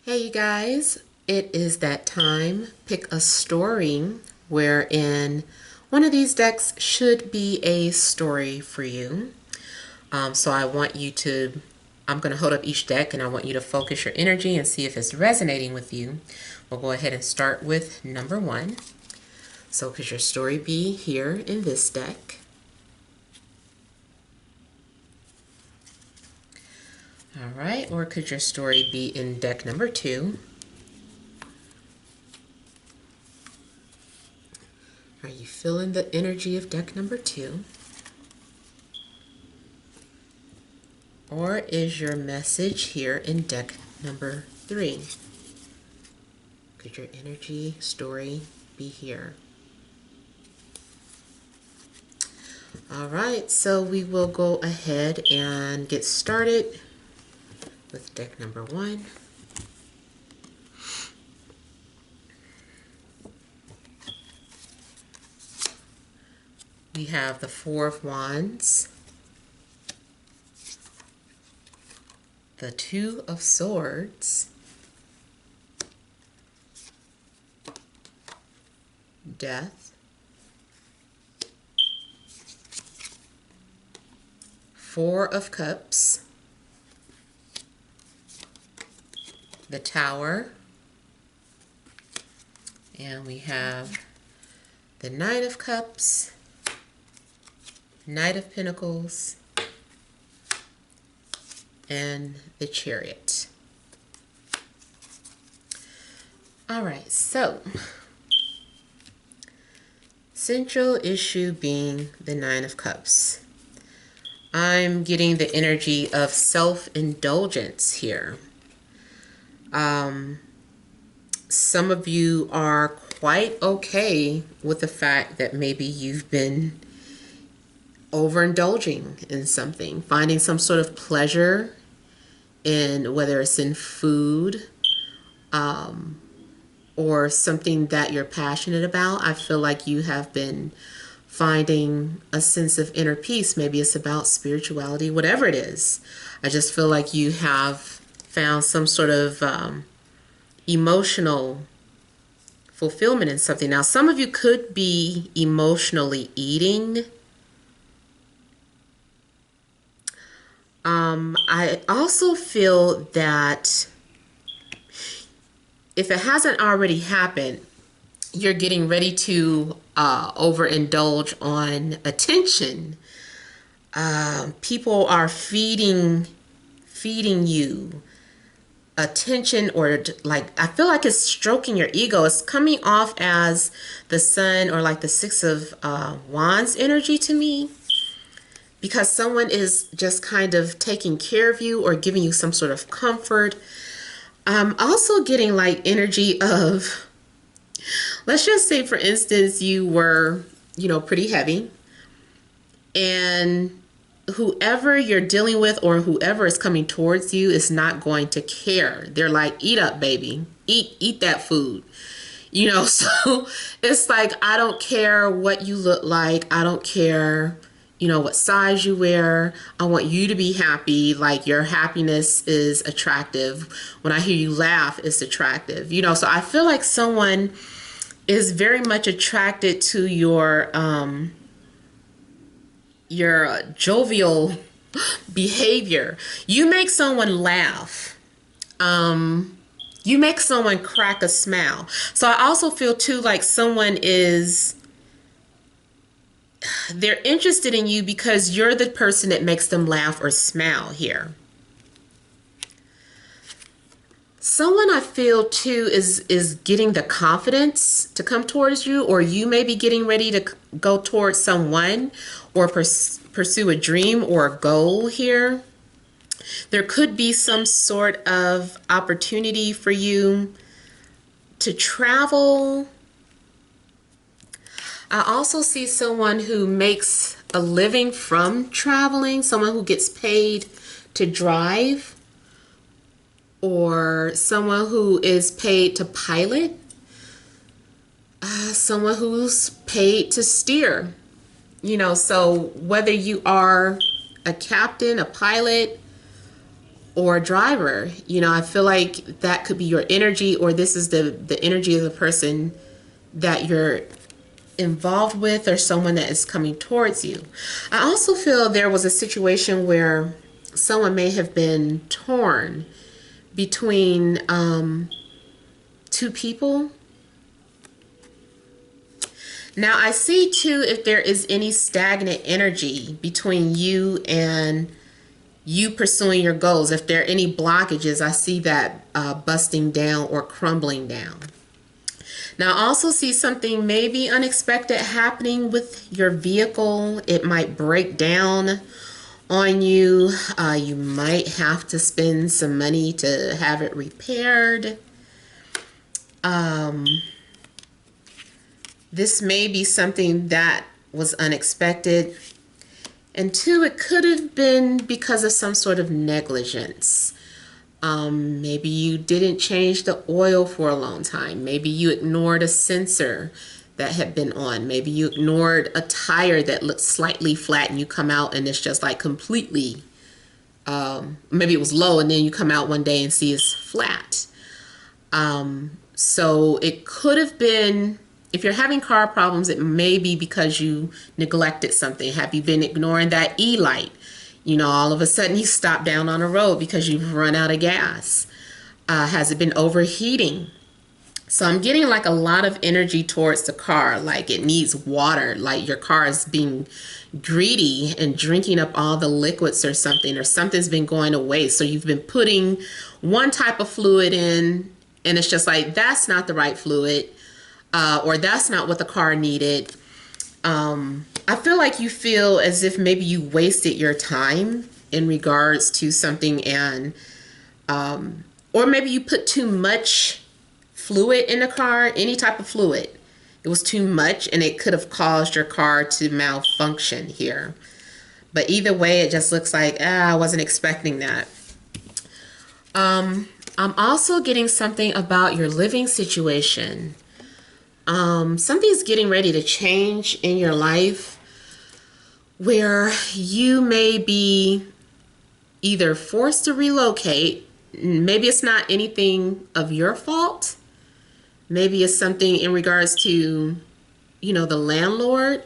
Hey you guys, it is that time. Pick a story wherein one of these decks should be a story for you. So I want you to, I'm going to hold up each deck and I want you to focus your energy and see if it's resonating with you. We'll go ahead and start with number one. So could your story be here in this deck? All right, or could your story be in deck number two? Are you feeling the energy of deck number two? Or is your message here in deck number three? Could your energy story be here? All right, so we will go ahead and get started with deck number one. We have the Four of Wands, the Two of Swords, Death, Four of Cups, the Tower, and we have the Nine of Cups, Knight of Pentacles, and the Chariot. All right, so central issue being the Nine of Cups. I'm getting the energy of self-indulgence here. Some of you are quite okay with the fact that maybe you've been overindulging in something, finding some sort of pleasure in whether it's in food or something that you're passionate about. I feel like you have been finding a sense of inner peace. Maybe it's about spirituality, whatever it is. I just feel like you have found some sort of emotional fulfillment in something. Now, some of you could be emotionally eating. I also feel that if it hasn't already happened, you're getting ready to overindulge on attention. People are feeding you attention, or like, I feel like it's stroking your ego. It's coming off as the Sun or like the Six of Wands energy to me, because someone is just kind of taking care of you or giving you some sort of comfort. I'm also getting like energy of, let's just say, for instance, you were, pretty heavy, and whoever you're dealing with or whoever is coming towards you is not going to care. They're like, eat up, baby. Eat that food. So it's like, I don't care what you look like. I don't care, what size you wear. I want you to be happy. Like, your happiness is attractive. When I hear you laugh, it's attractive. So I feel like someone is very much attracted to your jovial behavior. You make someone laugh. You make someone crack a smile. So I also feel too like someone they're interested in you because you're the person that makes them laugh or smile here. Someone I feel too is getting the confidence to come towards you, or you may be getting ready to go towards someone or pursue a dream or a goal here. There could be some sort of opportunity for you to travel. I also see someone who makes a living from traveling, someone who gets paid to drive, or someone who is paid to pilot, someone who's paid to steer. So whether you are a captain, a pilot, or driver. You know, I feel like that could be your energy, or this is the energy of the person that you're involved with, or someone that is coming towards you. I also feel there was a situation where someone may have been torn between two people. Now I see too if there is any stagnant energy between you and you pursuing your goals. If there are any blockages, I see that busting down or crumbling down. Now I also see something maybe unexpected happening with your vehicle. It might break down on you. You might have to spend some money to have it repaired. This may be something that was unexpected. And two, it could have been because of some sort of negligence. Maybe you didn't change the oil for a long time. Maybe you ignored a sensor that had been on. Maybe you ignored a tire that looked slightly flat and you come out and it's just like completely, maybe it was low and then you come out one day and see it's flat. So it could have been, if you're having car problems, it may be because you neglected something. Have you been ignoring that E-light? You know, all of a sudden you stop down on a road because you've run out of gas. Has it been overheating? So I'm getting like a lot of energy towards the car, like it needs water, like your car is being greedy and drinking up all the liquids or something's been going to waste. So you've been putting one type of fluid in and it's just like, that's not the right fluid, or that's not what the car needed. I feel like you feel as if maybe you wasted your time in regards to something, and or maybe you put too much fluid in the car, any type of fluid. It was too much and it could have caused your car to malfunction here. But either way, it just looks like, I wasn't expecting that. I'm also getting something about your living situation. Something's getting ready to change in your life where you may be either forced to relocate. Maybe it's not anything of your fault. Maybe it's something in regards to, you know, the landlord,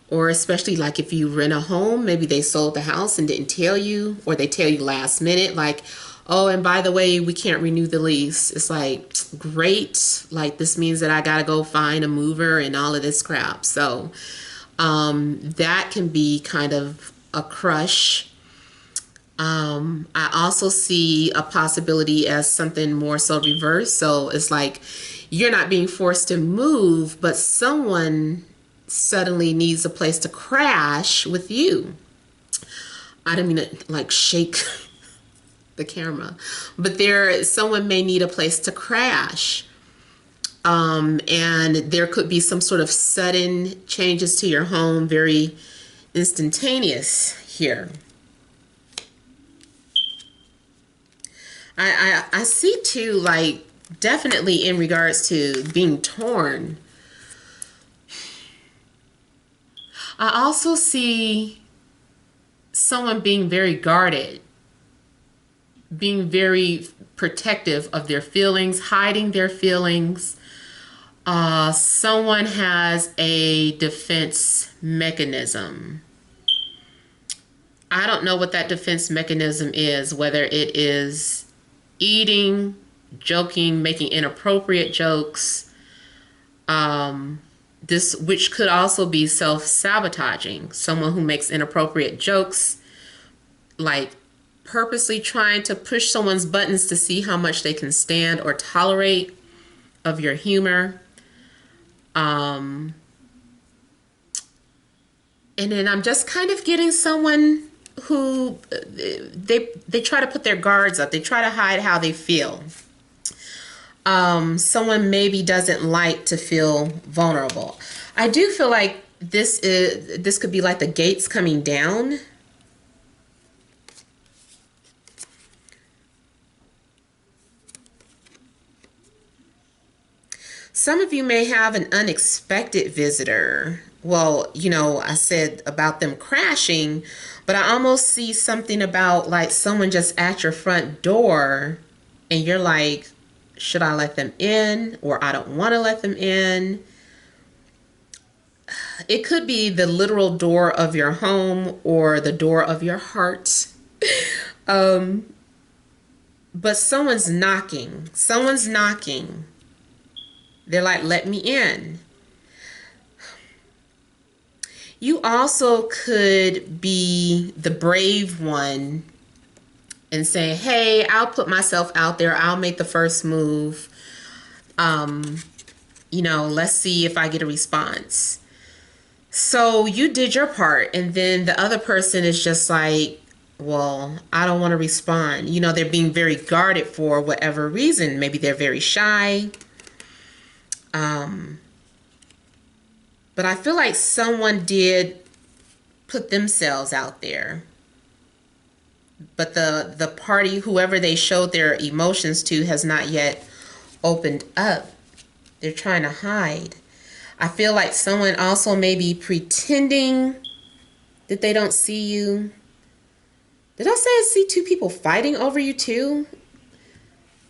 or especially like if you rent a home, maybe they sold the house and didn't tell you, or they tell you last minute, like, oh, and by the way, we can't renew the lease. It's like, great. Like, this means that I got to go find a mover and all of this crap. So that can be kind of a crush. I also see a possibility as something more so reverse. So it's like you're not being forced to move, but someone suddenly needs a place to crash with you. I don't mean to like shake the camera, but someone may need a place to crash. And there could be some sort of sudden changes to your home, very instantaneous here. I see too, like, definitely in regards to being torn. I also see someone being very guarded, being very protective of their feelings, hiding their feelings. Someone has a defense mechanism. I don't know what that defense mechanism is, whether it is eating, joking, making inappropriate jokes, which could also be self-sabotaging. Someone who makes inappropriate jokes, like purposely trying to push someone's buttons to see how much they can stand or tolerate of your humor. And then I'm just kind of getting someone who they try to put their guards up. They try to hide how they feel. Someone maybe doesn't like to feel vulnerable. I do feel like this could be like the gates coming down. Some of you may have an unexpected visitor. well, you know, I said about them crashing, but I almost see something about like someone just at your front door and you're like, should I let them in or I don't want to let them in? It could be the literal door of your home or the door of your heart. Um, but someone's knocking. Someone's knocking. They're like, let me in. You also could be the brave one and say, hey, I'll put myself out there. I'll make the first move. You know, let's see if I get a response. So you did your part, and then the other person is just like, well, I don't want to respond. You know, they're being very guarded for whatever reason. Maybe they're very shy. But I feel like someone did put themselves out there. But the party, whoever they showed their emotions to, has not yet opened up. They're trying to hide. I feel like someone also may be pretending that they don't see you. Did I say I see two people fighting over you too?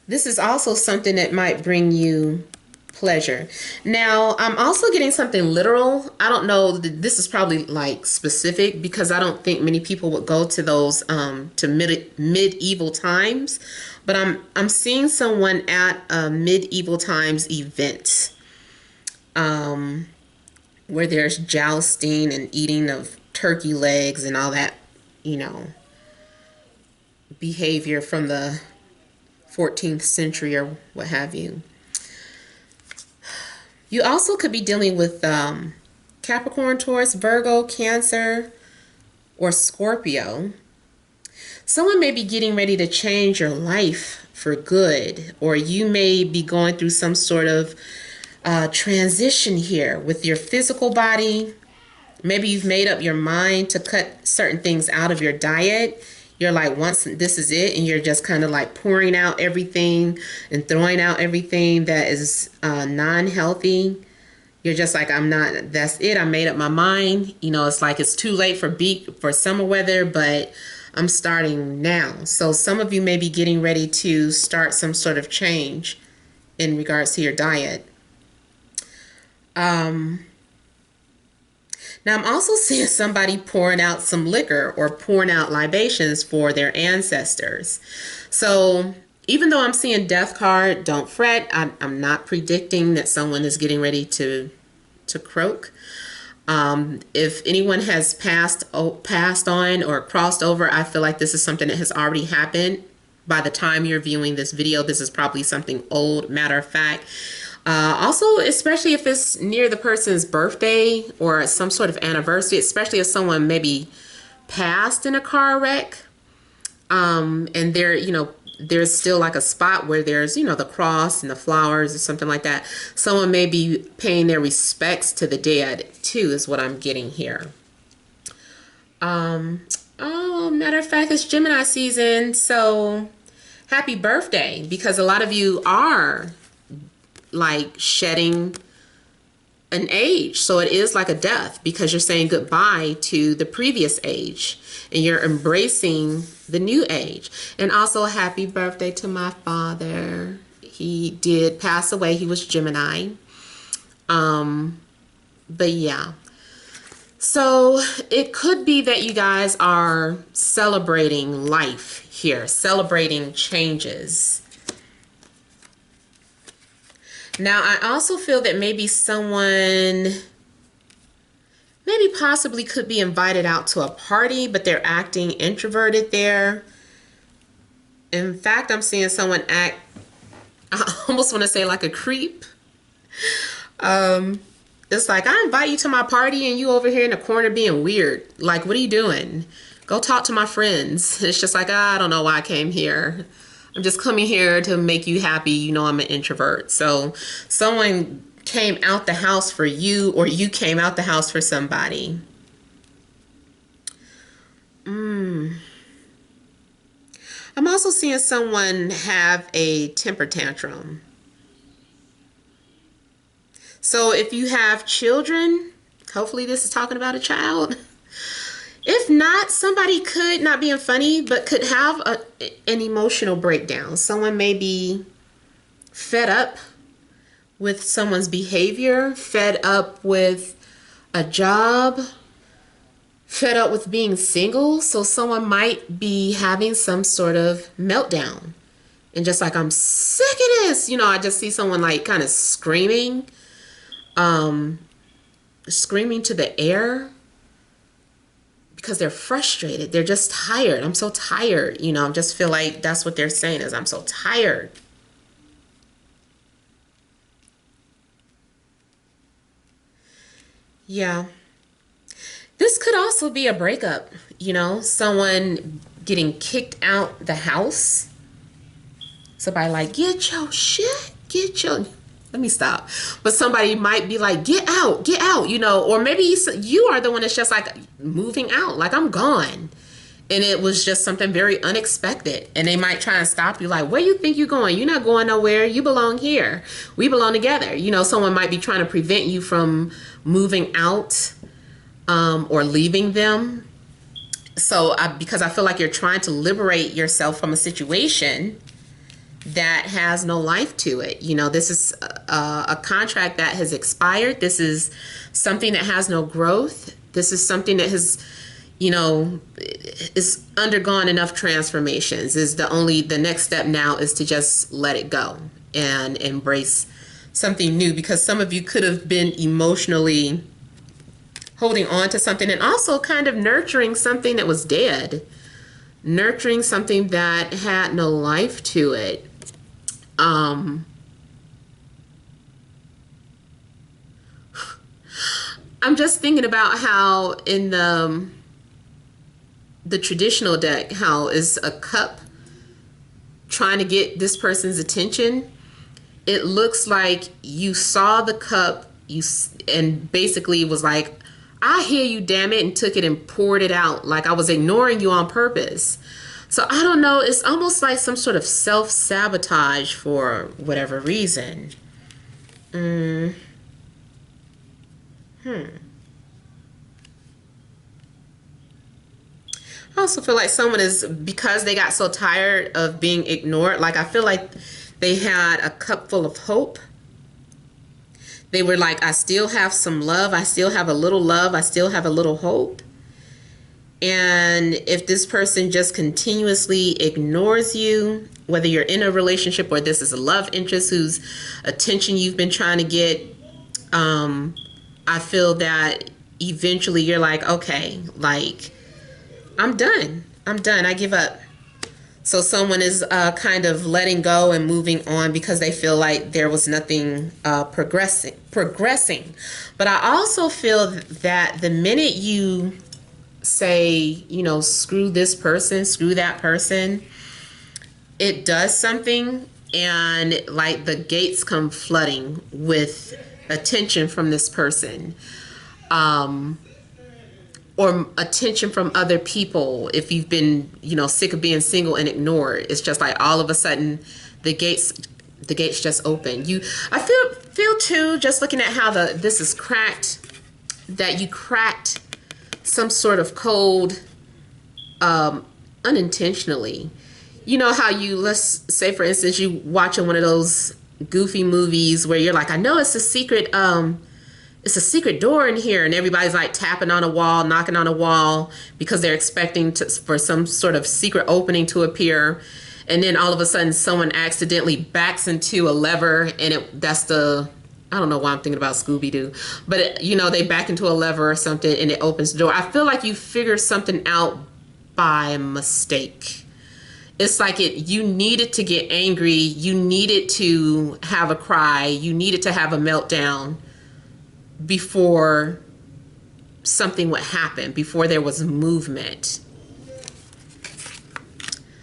This is also something that might bring you pleasure. Now, I'm also getting something literal. I don't know, this is probably like specific because I don't think many people would go to those to medieval times, but I'm seeing someone at a medieval times event where there's jousting and eating of turkey legs and all that, you know, behavior from the 14th century or what have you. You also could be dealing with Capricorn, Taurus, Virgo, Cancer, or Scorpio. Someone may be getting ready to change your life for good, or you may be going through some sort of transition here with your physical body. Maybe you've made up your mind to cut certain things out of your diet. You're like, once this is it, and you're just kind of like pouring out everything and throwing out everything that is non-healthy. You're just like, I'm not, that's it. I made up my mind. You know, it's like it's too late for summer weather, but I'm starting now. So some of you may be getting ready to start some sort of change in regards to your diet. Now, I'm also seeing somebody pouring out some liquor or pouring out libations for their ancestors. So even though I'm seeing death card, don't fret. I'm not predicting that someone is getting ready to croak. If anyone has passed on or crossed over, I feel like this is something that has already happened. By the time you're viewing this video, this is probably something old, matter of fact. Also, especially if it's near the person's birthday or some sort of anniversary, especially if someone maybe passed in a car wreck, and there, you know, there's still like a spot where there's, you know, the cross and the flowers or something like that. Someone may be paying their respects to the dead too, is what I'm getting here. Oh, matter of fact, it's Gemini season, so happy birthday, because a lot of you are like shedding an age. So it is like a death because you're saying goodbye to the previous age and you're embracing the new age. And also happy birthday to my father. He did pass away. He was Gemini. But yeah. So it could be that you guys are celebrating life here, celebrating changes. Now, I also feel that maybe someone, maybe possibly could be invited out to a party, but they're acting introverted there. In fact, I'm seeing someone act, I almost want to say like a creep. It's like, I invite you to my party and you over here in the corner being weird. Like, what are you doing? Go talk to my friends. It's just like, I don't know why I came here. I'm just coming here to make you happy. You know, I'm an introvert. So someone came out the house for you, or you came out the house for somebody. I'm also seeing someone have a temper tantrum. So if you have children, Hopefully this is talking about a child. If not, somebody could, not being funny, but could have an emotional breakdown. Someone may be fed up with someone's behavior, fed up with a job, fed up with being single. So someone might be having some sort of meltdown. And just like, I'm sick of this. You know, I just see someone like kind of screaming to the air because they're frustrated. They're just tired. I'm so tired. You know, I just feel like that's what they're saying is, I'm so tired. Yeah. This could also be a breakup, you know, someone getting kicked out the house. Somebody like, get your shit, get your, let me stop. But somebody might be like, get out, you know, or maybe you are the one that's just like moving out, like I'm gone. And it was just something very unexpected. And they might try and stop you like, where you think you're going? You're not going nowhere. You belong here. We belong together. You know, someone might be trying to prevent you from moving out or leaving them. So because I feel like you're trying to liberate yourself from a situation that has no life to it. You know, this is a contract that has expired. This is something that has no growth. This is something that has, you know, is undergone enough transformations. The next step now is to just let it go and embrace something new, because some of you could have been emotionally holding on to something and also kind of nurturing something that was dead, nurturing something that had no life to it. I'm just thinking about how in the traditional deck, how is a cup trying to get this person's attention. It looks like you saw the cup, and basically was like, I hear you, damn it, and took it and poured it out. Like I was ignoring you on purpose. So I don't know. It's almost like some sort of self-sabotage for whatever reason. I also feel like someone is, because they got so tired of being ignored, like I feel like they had a cup full of hope. They were like, I still have some love. I still have a little love. I still have a little hope. And if this person just continuously ignores you, whether you're in a relationship or this is a love interest whose attention you've been trying to get, I feel that eventually you're like, okay, like, I'm done. I give up. So someone is kind of letting go and moving on because they feel like there was nothing progressing. But I also feel that the minute you say, you know, screw this person, screw that person, it does something, and like the gates come flooding with attention from this person. Or attention from other people. If you've been, you know, sick of being single and ignored, it's just like all of a sudden the gates just open. I feel too, just looking at how this is cracked, that you cracked some sort of code unintentionally. You know how let's say for instance, you watching one of those goofy movies where you're like, I know it's a secret door in here, and everybody's like tapping on a wall, knocking on a wall because they're expecting for some sort of secret opening to appear, and then all of a sudden someone accidentally backs into a lever, and I don't know why I'm thinking about Scooby-Doo, but you know, they back into a lever or something and it opens the door. I feel like you figure something out by mistake. It's like you needed to get angry, you needed to have a cry, you needed to have a meltdown before something would happen, before there was movement.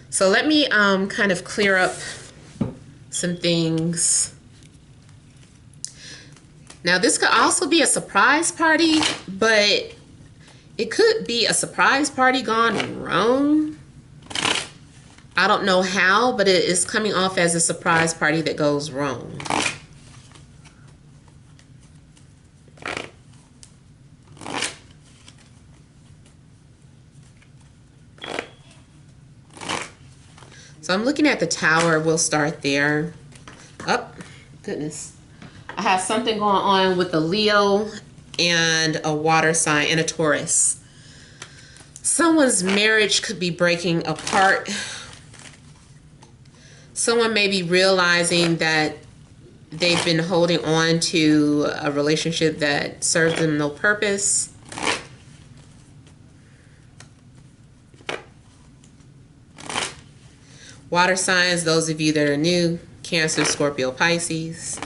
So let me kind of clear up some things. Now this could also be a surprise party, but it could be a surprise party gone wrong. I don't know how, but it is coming off as a surprise party that goes wrong. I'm looking at the Tower. We'll start there. Oh, goodness. I have something going on with a Leo and a water sign and a Taurus. Someone's marriage could be breaking apart. Someone may be realizing that they've been holding on to a relationship that serves them no purpose. Water signs, those of you that are new, Cancer, Scorpio, Pisces.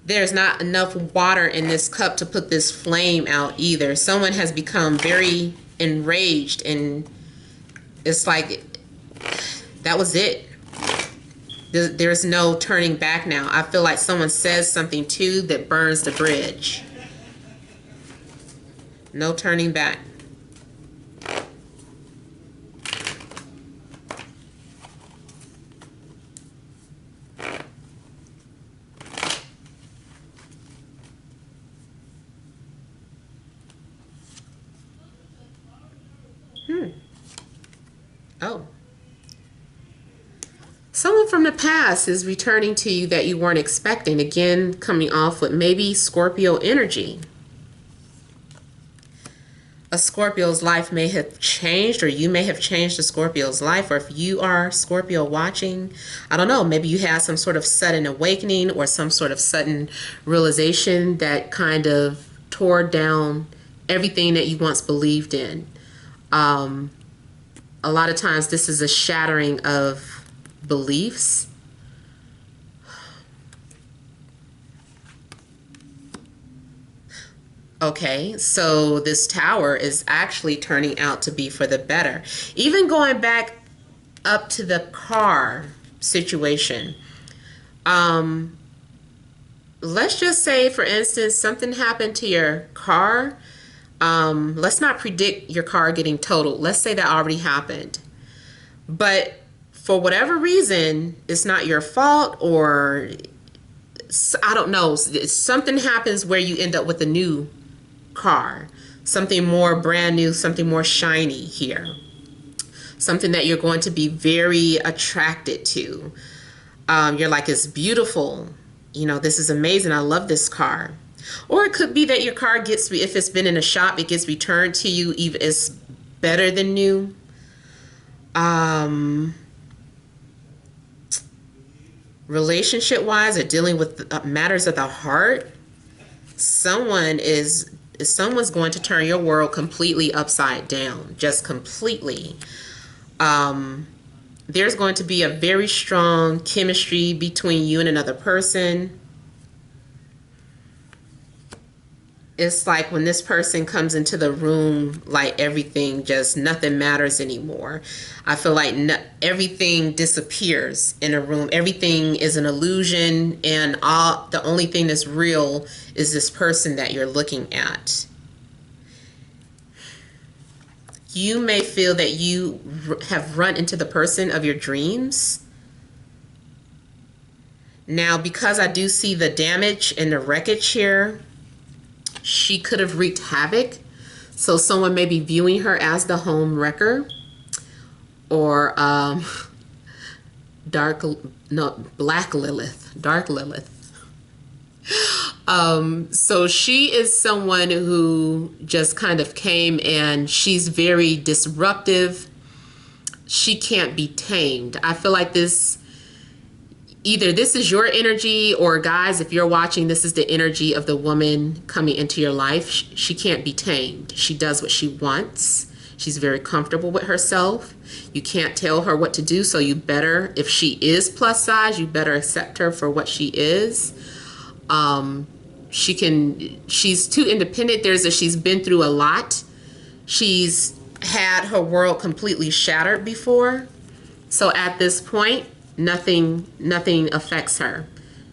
There's not enough water in this cup to put this flame out either. Someone has become very enraged, and it's like, that was it. There's no turning back now. I feel like someone says something too that burns the bridge. No turning back. Oh. Someone from the past is returning to you that you weren't expecting. Again, coming off with maybe Scorpio energy. A Scorpio's life may have changed, or you may have changed a Scorpio's life, or if you are Scorpio watching, I don't know, maybe you had some sort of sudden awakening or some sort of sudden realization that kind of tore down everything that you once believed in. A lot of times this is a shattering of beliefs. Okay, so this Tower is actually turning out to be for the better. Even going back up to the car situation. Let's just say, for instance, something happened to your car. Let's not predict your car getting totaled. Let's say that already happened. But for whatever reason, it's not your fault, or I don't know, something happens where you end up with a new car, something more brand new, something more shiny here, something that you're going to be very attracted to. You're like, it's beautiful, you know, this is amazing, I love this car. Or it could be that your car gets, if it's been in a shop, it gets returned to you, even it's better than new. Relationship wise, or dealing with matters of the heart, someone's going to turn your world completely upside down, just completely. There's going to be a very strong chemistry between you and another person. It's like when this person comes into the room, like everything, just nothing matters anymore. I feel like everything disappears in a room. Everything is an illusion, and the only thing that's real is this person that you're looking at. You may feel that you have run into the person of your dreams. Now, because I do see the damage and the wreckage here, she could have wreaked havoc. So someone may be viewing her as the home wrecker, or Black Lilith, Dark Lilith. So she is someone who just kind of came, and she's very disruptive. She can't be tamed. I feel like either this is your energy, or guys, if you're watching, this is the energy of the woman coming into your life. She can't be tamed. She does what she wants. She's very comfortable with herself. You can't tell her what to do, so you better, if she is plus size, you better accept her for what she is. She's too independent. She's been through a lot. She's had her world completely shattered before. So at this point, nothing affects her.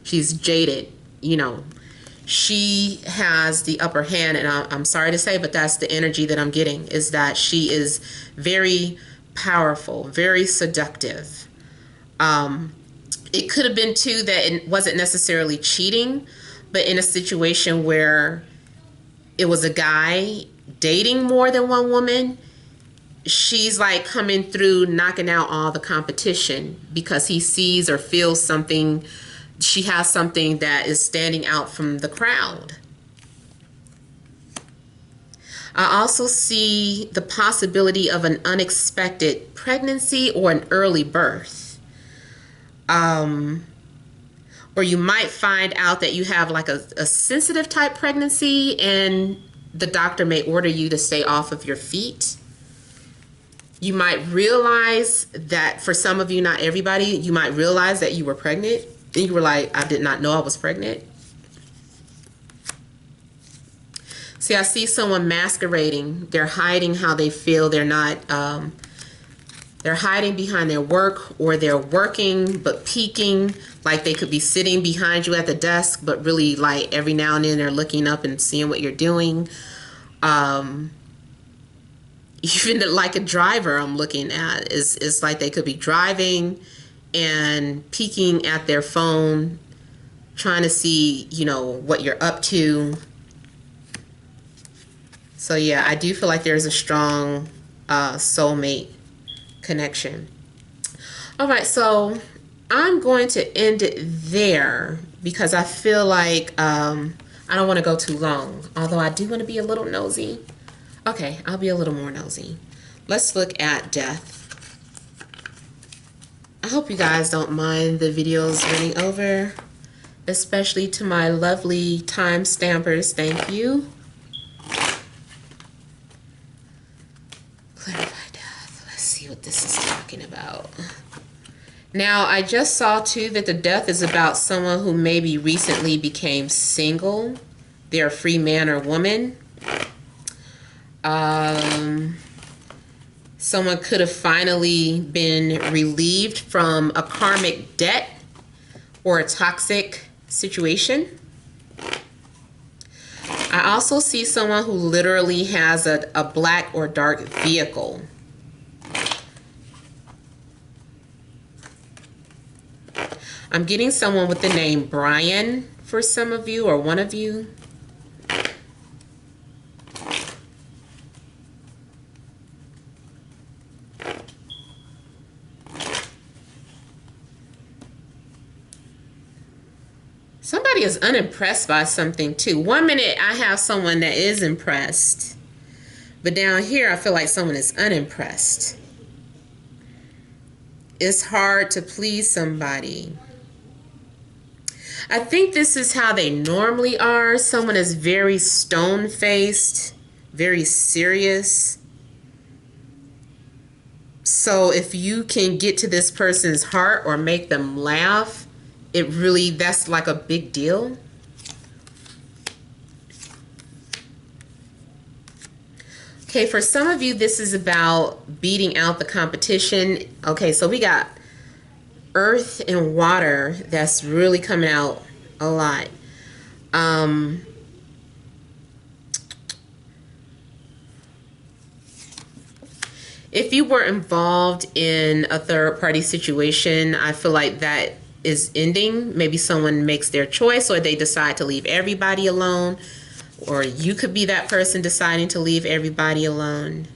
She's jaded, you know. She has the upper hand, and I'm sorry to say, but that's the energy that I'm getting, is that she is very powerful, very seductive. It could have been too that it wasn't necessarily cheating, but in a situation where it was a guy dating more than one woman, she's like coming through, knocking out all the competition because he sees or feels something. She has something that is standing out from the crowd. I also see the possibility of an unexpected pregnancy or an early birth. Or you might find out that you have like a sensitive type pregnancy, and the doctor may order you to stay off of your feet. You might realize that, for some of you, not everybody, you might realize that you were pregnant. And you were like, I did not know I was pregnant. See, I see someone masquerading. They're hiding how they feel. They're not, they're hiding behind their work, or they're working but peeking, like they could be sitting behind you at the desk, but really like every now and then they're looking up and seeing what you're doing. Even like a driver I'm looking at is like they could be driving and peeking at their phone, trying to see, you know, what you're up to. So yeah, I do feel like there's a strong soulmate connection. All right, so I'm going to end it there because I feel like I don't want to go too long, although I do want to be a little nosy. Okay, I'll be a little more nosy. Let's look at death. I hope you guys don't mind the videos running over, especially to my lovely time stampers. Thank you. Clarify death. Let's see what this is talking about. Now, I just saw too that the death is about someone who maybe recently became single. They're a free man or woman. Someone could have finally been relieved from a karmic debt or a toxic situation. I also see someone who literally has a black or dark vehicle. I'm getting someone with the name Brian for some of you, or one of you. Somebody is unimpressed by something too. One minute I have someone that is impressed, but down here I feel like someone is unimpressed. It's hard to please somebody. I think this is how they normally are. Someone is very stone-faced, very serious. So if you can get to this person's heart or make them laugh, it really, that's like a big deal. Okay, for some of you, this is about beating out the competition. Okay, so we got earth and water. That's really coming out a lot. If you were involved in a third-party situation, I feel like that is ending. Maybe someone makes their choice, or they decide to leave everybody alone, or you could be that person deciding to leave everybody alone.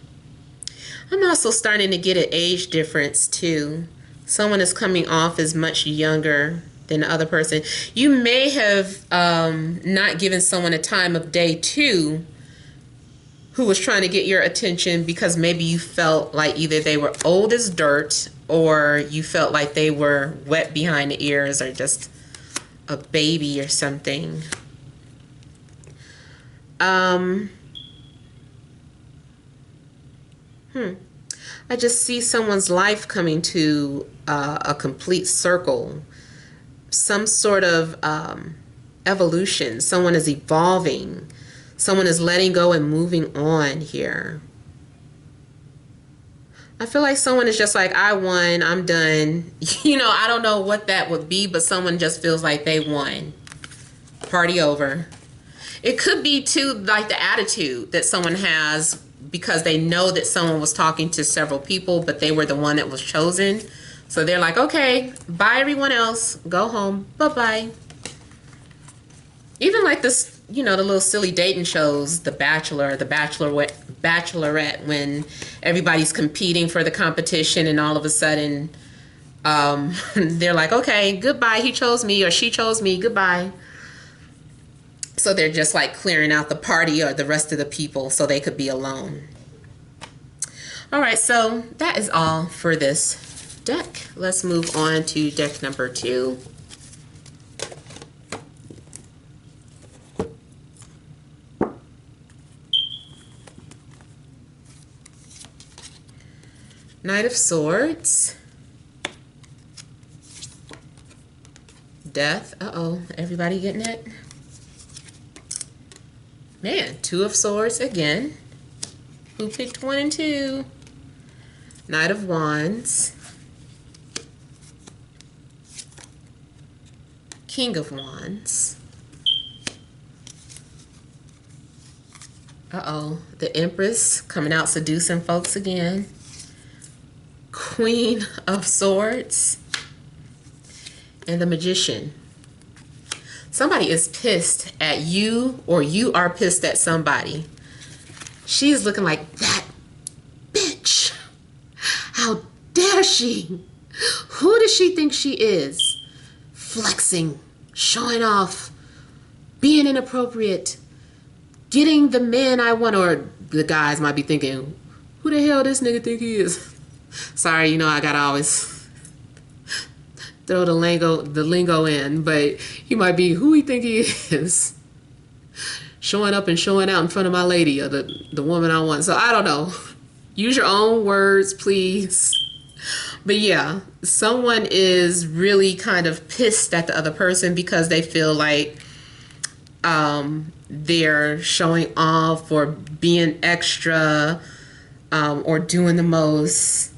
I'm also starting to get an age difference too. Someone is coming off as much younger than the other person. You may have not given someone a time of day too, who was trying to get your attention, because maybe you felt like either they were old as dirt, or you felt like they were wet behind the ears, or just a baby or something. I just see someone's life coming to a complete circle. Some sort of evolution. Someone is evolving. Someone is letting go and moving on here. I feel like someone is just like, I won, I'm done. You know, I don't know what that would be, but someone just feels like they won. Party over. It could be too like the attitude that someone has, because they know that someone was talking to several people, but they were the one that was chosen. So they're like, okay, bye everyone else, go home, bye-bye. Even like this, you know, the little silly dating shows, The Bachelor, Bachelorette when everybody's competing for the competition and all of a sudden they're like, okay, goodbye, he chose me or she chose me, goodbye. So they're just like clearing out the party or the rest of the people so they could be alone. All right, so that is all for this deck. Let's move on to deck number 2. Knight of Swords. Death. Uh-oh, everybody getting it? Man, 2 of Swords again. Who picked 1 and 2? Knight of Wands. King of Wands. Uh-oh, the Empress coming out seducing folks again. Queen of Swords. And the Magician. Somebody is pissed at you or you are pissed at somebody. She's looking like, that bitch. How dare she? Who does she think she is? Flexing, showing off, being inappropriate, getting the man I want, or the guys might be thinking, who the hell this nigga think he is? Sorry, you know I gotta always throw the lingo in, but he might be who he think he is. Showing up and showing out in front of my lady or the woman I want. So I don't know. Use your own words, please. But yeah, someone is really kind of pissed at the other person because they feel like they're showing off or being extra or doing the most.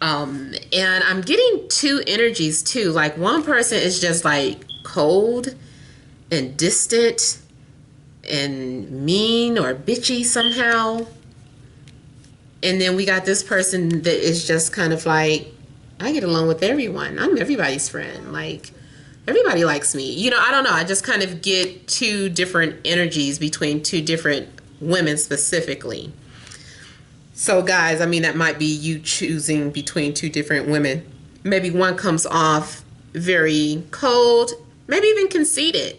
And I'm getting 2 energies too. Like one person is just like cold and distant and mean or bitchy somehow. And then we got this person that is just kind of like, I get along with everyone. I'm everybody's friend. Like, everybody likes me. You know, I don't know. I just kind of get 2 different energies between 2 different women specifically. So guys, I mean, that might be you choosing between 2 different women. Maybe one comes off very cold, maybe even conceited.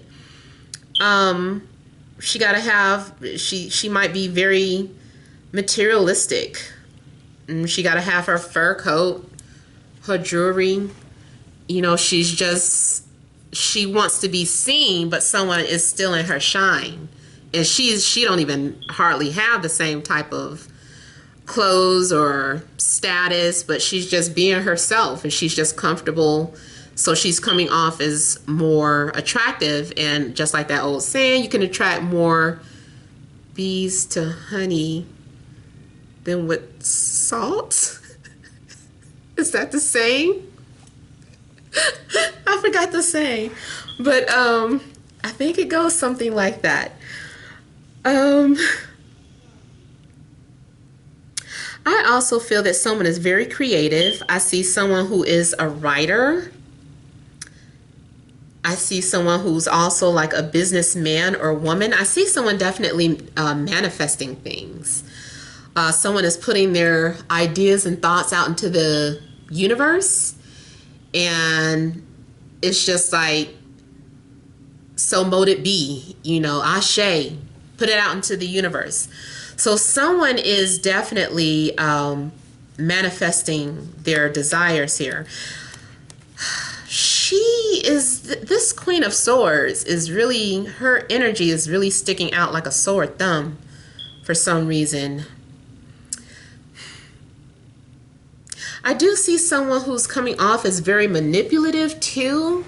She might be very materialistic. She gotta have her fur coat, her jewelry. You know, she wants to be seen, but someone is stealing her shine. And she don't even hardly have the same type of clothes or status, but she's just being herself and she's just comfortable. So she's coming off as more attractive. And just like that old saying, you can attract more bees to honey than with salt. Is that the saying? I forgot the saying, but I think it goes something like that. I also feel that someone is very creative. I see someone who is a writer. I see someone who's also like a businessman or woman. I see someone definitely manifesting things. Someone is putting their ideas and thoughts out into the universe. And it's just like, so mote it be, you know, ashe, put it out into the universe. So someone is definitely manifesting their desires here. This Queen of Swords is really, her energy is really sticking out like a sore thumb for some reason. I do see someone who's coming off as very manipulative too.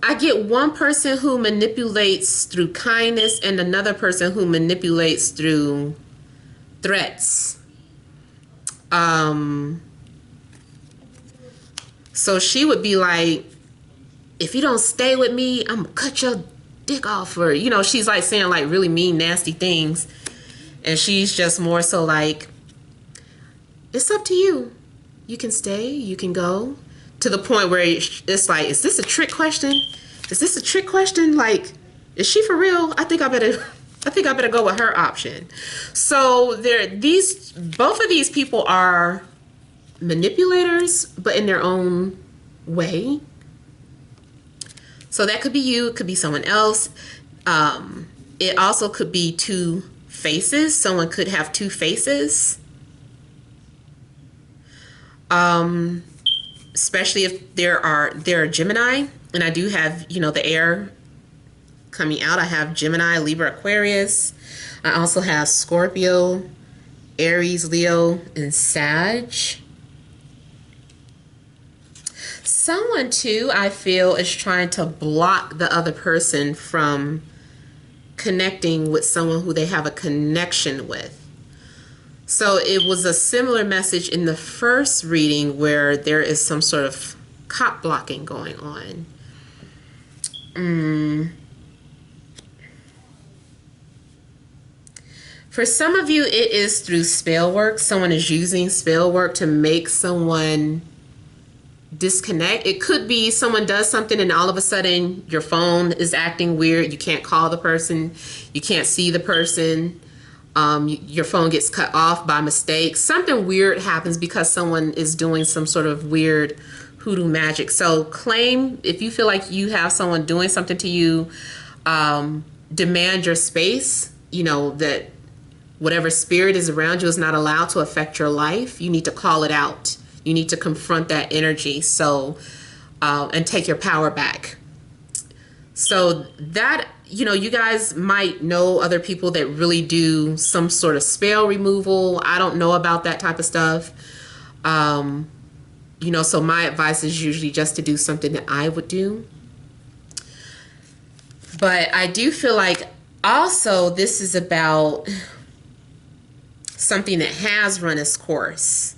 I get one person who manipulates through kindness and another person who manipulates through threats. So she would be like, if you don't stay with me, I'm gonna cut your dick off. Or, you know, she's like saying like really mean, nasty things. And she's just more so like, it's up to you. You can stay, you can go. To the point where it's like, is this a trick question? Is this a trick question? Like, is she for real? I think I better I think I better go with her option. So both of these people are manipulators, but in their own way. So that could be you, it could be someone else. It also could be two faces. Someone could have two faces. Especially if they're Gemini, and I do have, the air coming out. I have Gemini, Libra, Aquarius. I also have Scorpio, Aries, Leo, and Sag. Someone too, I feel, is trying to block the other person from connecting with someone who they have a connection with. So it was a similar message in the first reading where there is some sort of cop blocking going on. For some of you, it is through spell work. Someone is using spell work to make someone disconnect. It could be someone does something and all of a sudden your phone is acting weird. You can't call the person. You can't see the person. Your phone gets cut off by mistake. Something weird happens because someone is doing some sort of weird hoodoo magic. So claim, if you feel like you have someone doing something to you, demand your space, that whatever spirit is around you is not allowed to affect your life. You need to call it out. You need to confront that energy. So, and take your power back. So that, you guys might know other people that really do some sort of spell removal. I don't know about that type of stuff. So my advice is usually just to do something that I would do. But I do feel like also this is about something that has run its course.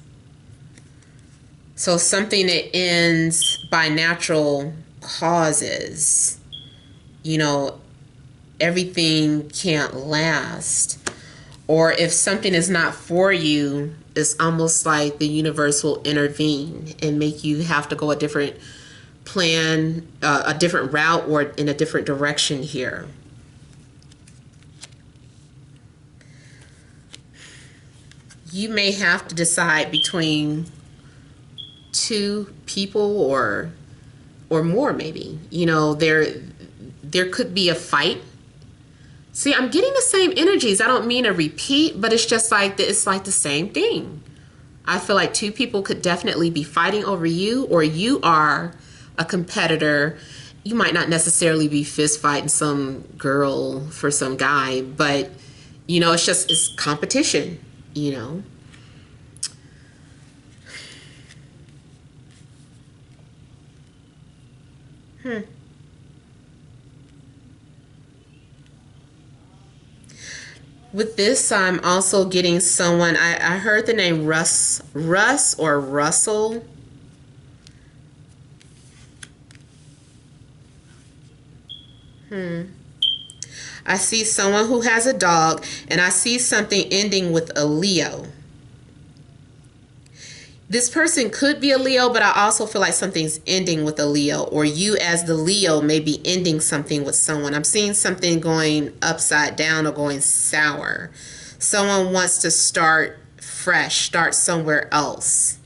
So something that ends by natural causes. Everything can't last. Or if something is not for you, it's almost like the universe will intervene and make you have to go a different plan, a different route, or in a different direction here. You may have to decide between two people or more, maybe. There could be a fight. See, I'm getting the same energies. I don't mean a repeat, but it's just like it's like the same thing. I feel like two people could definitely be fighting over you, or you are a competitor. You might not necessarily be fist fighting some girl for some guy, but it's competition, With this, I'm also getting someone, I heard the name Russ or Russell. I see someone who has a dog, and I see something ending with a Leo. This person could be a Leo, but I also feel like something's ending with a Leo, or you as the Leo may be ending something with someone. I'm seeing something going upside down or going sour. Someone wants to start fresh, start somewhere else.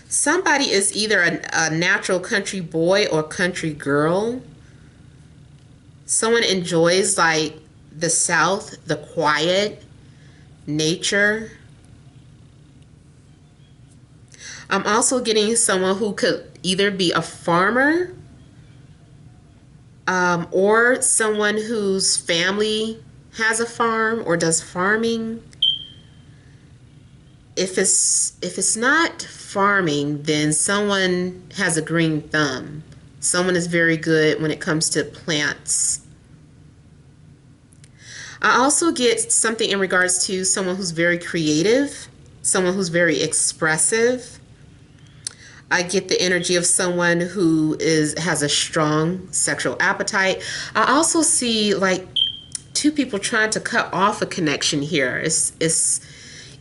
Somebody is either a natural country boy or country girl. Someone enjoys like the South, the quiet, nature. I'm also getting someone who could either be a farmer or someone whose family has a farm or does farming. If it's not farming, then someone has a green thumb. Someone is very good when it comes to plants. I also get something in regards to someone who's very creative, someone who's very expressive. I get the energy of someone who has a strong sexual appetite. I also see like two people trying to cut off a connection here. It's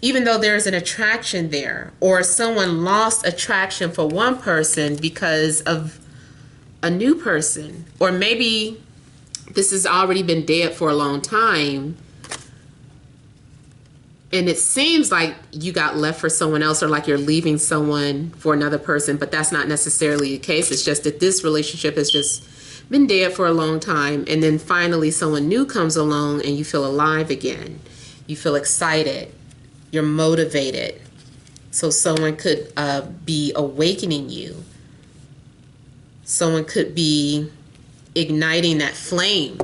even though there's an attraction there, or someone lost attraction for one person because of a new person, or maybe this has already been dead for a long time, and it seems like you got left for someone else, or like you're leaving someone for another person, but that's not necessarily the case. It's just that this relationship has just been dead for a long time, and then finally someone new comes along and you feel alive again. You feel excited. You're motivated. So someone could be awakening you. Someone could be igniting that flame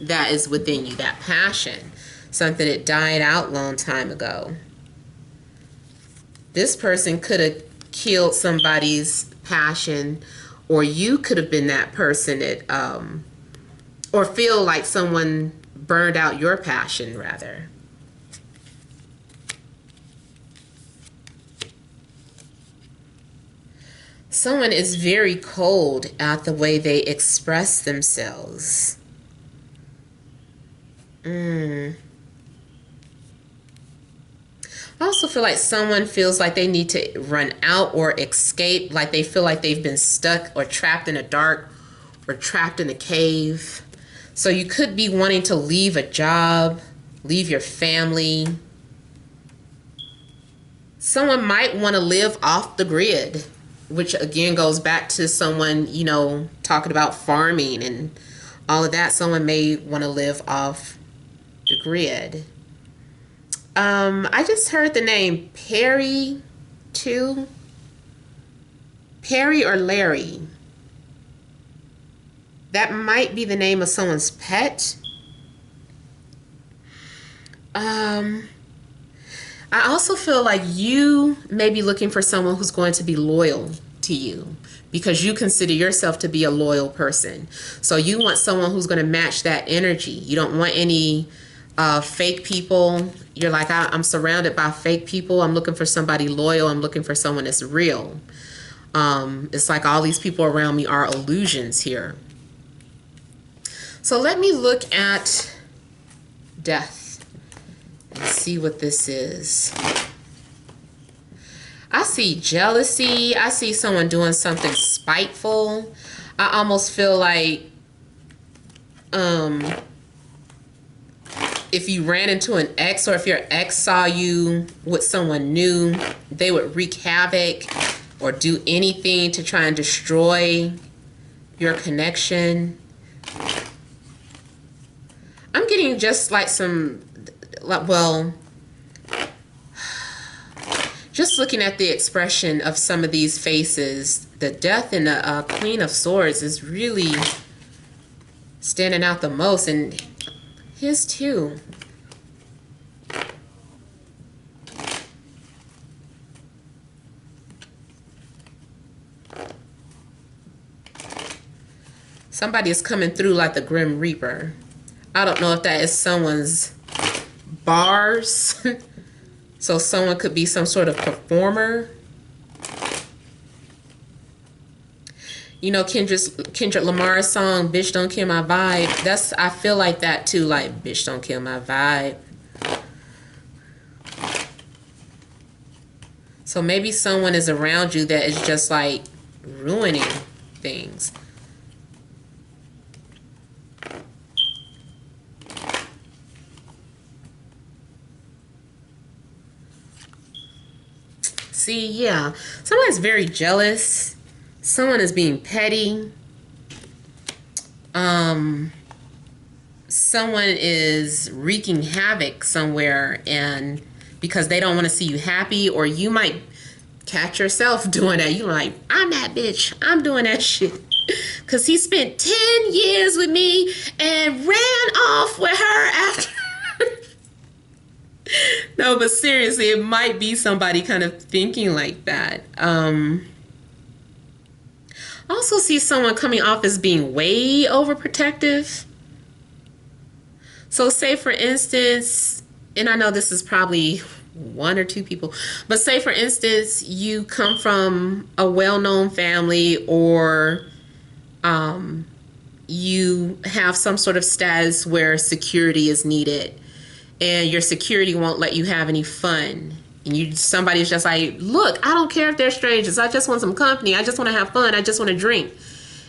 that is within you, that passion. Something that died out a long time ago. This person could have killed somebody's passion, or you could have been that person that, or feel like someone burned out your passion, rather. Someone is very cold at the way they express themselves. I also feel like someone feels like they need to run out or escape, like they feel like they've been stuck or trapped in a dark or trapped in a cave. So you could be wanting to leave a job, leave your family. Someone might want to live off the grid, which again goes back to someone, you know, talking about farming and all of that. Someone may want to live off the grid. I just heard the name Perry too. Perry or Larry. That might be the name of someone's pet. I also feel like you may be looking for someone who's going to be loyal to you, because you consider yourself to be a loyal person. So you want someone who's going to match that energy. You don't want any fake people. You're like, I'm surrounded by fake people. I'm looking for somebody loyal. I'm looking for someone that's real. It's like all these people around me are illusions here. So let me look at death and see what this is. I see jealousy. I see someone doing something spiteful. I almost feel like if you ran into an ex, or if your ex saw you with someone new, they would wreak havoc or do anything to try and destroy your connection. I'm getting just like some, well, just looking at the expression of some of these faces, the Death and the Queen of Swords is really standing out the most, and his too. Somebody is coming through like the Grim Reaper. I don't know if that is someone's bars. So someone could be some sort of performer. You know, Kendrick Lamar's song, Bitch Don't Kill My Vibe. I feel like that too, like, bitch don't kill my vibe. So maybe someone is around you that is just like ruining things. See, yeah, someone is very jealous. Someone is being petty. Someone is wreaking havoc somewhere, and because they don't want to see you happy, or you might catch yourself doing that. You're like, I'm that bitch. I'm doing that shit. Because he spent 10 years with me and ran off with her after. No, but seriously, it might be somebody kind of thinking like that. I also see someone coming off as being way overprotective. So say, for instance, and I know this is probably one or two people, but say, for instance, you come from a well-known family, or you have some sort of status where security is needed, and your security won't let you have any fun. And somebody's just like, look, I don't care if they're strangers. I just want some company. I just want to have fun. I just want to drink.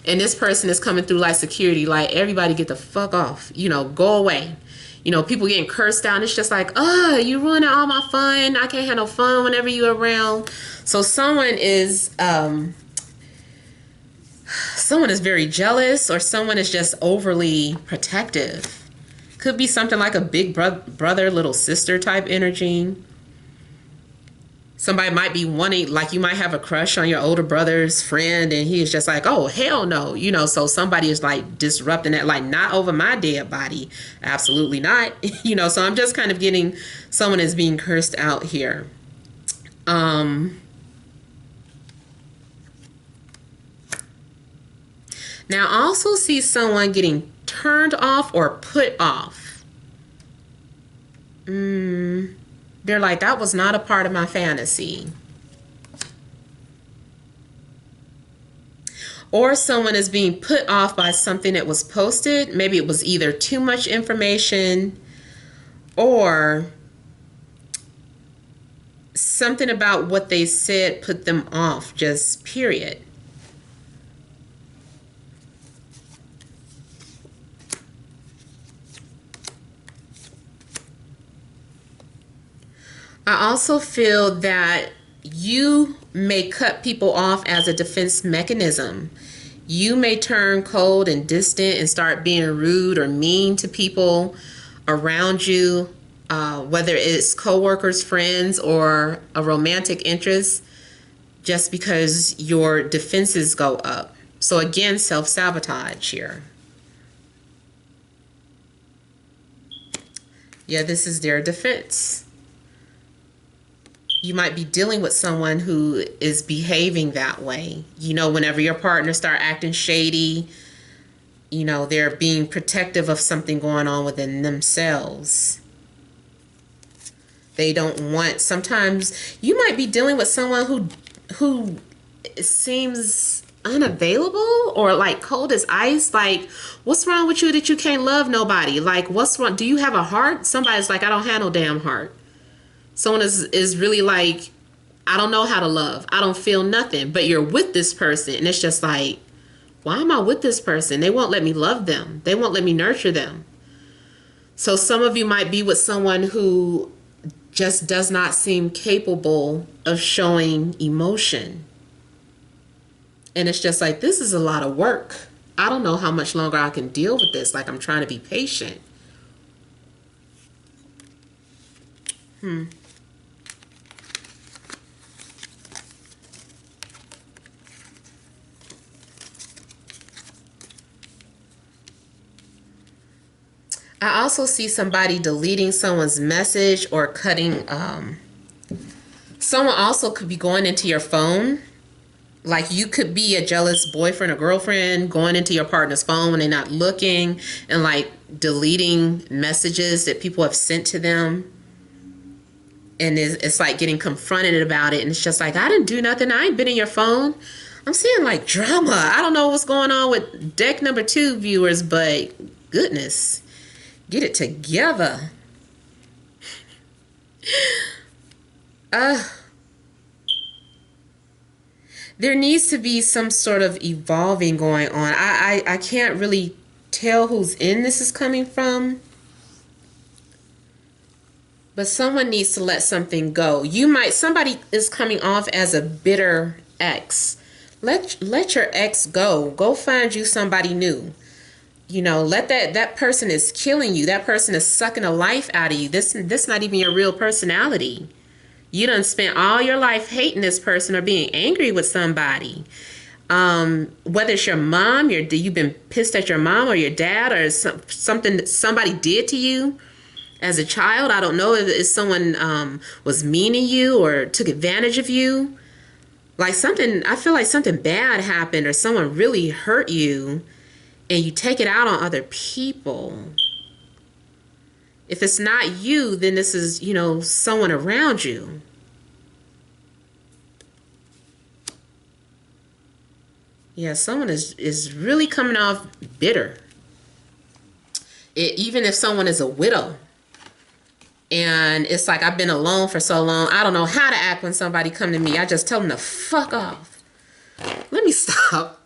And this person is coming through like security, like, everybody get the fuck off, you know, go away. You know, people getting cursed out. It's just like, you ruining all my fun. I can't have no fun whenever you're around. So someone is very jealous, or someone is just overly protective. Could be something like a big brother, little sister type energy. Somebody might be wanting, like, you might have a crush on your older brother's friend, and he is just like, oh, hell no. You know, so somebody is like disrupting that, like, not over my dead body. Absolutely not. You know, so I'm just kind of getting someone is being cursed out here. Now I also see someone getting turned off or put off. They're like, that was not a part of my fantasy. Or someone is being put off by something that was posted. Maybe it was either too much information, or something about what they said put them off, just period. I also feel that you may cut people off as a defense mechanism. You may turn cold and distant and start being rude or mean to people around you, whether it's coworkers, friends, or a romantic interest, just because your defenses go up. So again, self-sabotage here. Yeah, this is their defense. You might be dealing with someone who is behaving that way. You know, whenever your partner start acting shady, you know, they're being protective of something going on within themselves. They don't want, sometimes you might be dealing with someone who seems unavailable or like cold as ice. Like, what's wrong with you that you can't love nobody? Like, what's wrong? Do you have a heart? Somebody's like, I don't have no damn heart. Someone is really like, I don't know how to love. I don't feel nothing. But you're with this person, and it's just like, why am I with this person? They won't let me love them. They won't let me nurture them. So some of you might be with someone who just does not seem capable of showing emotion. And it's just like, this is a lot of work. I don't know how much longer I can deal with this. Like, I'm trying to be patient. I also see somebody deleting someone's message or cutting. Someone also could be going into your phone. Like, you could be a jealous boyfriend or girlfriend going into your partner's phone when they're not looking, and like deleting messages that people have sent to them. And it's like getting confronted about it. And it's just like, I didn't do nothing. I ain't been in your phone. I'm seeing like drama. I don't know what's going on with deck number 2 viewers, but goodness. Get it together. There needs to be some sort of evolving going on. I can't really tell whose end this is coming from. But someone needs to let something go. Somebody is coming off as a bitter ex. Let your ex go. Go find you somebody new. You know, let that person is killing you. That person is sucking the life out of you. This not even your real personality. You done spent all your life hating this person or being angry with somebody. Whether it's your mom, you've been pissed at your mom or your dad, or something that somebody did to you as a child. I don't know if someone was mean to you or took advantage of you. Like I feel like something bad happened or someone really hurt you, and you take it out on other people. If it's not you, then this is, someone around you. Yeah, someone is really coming off bitter. Even if someone is a widow. And it's like, I've been alone for so long. I don't know how to act when somebody come to me. I just tell them to fuck off. Let me stop.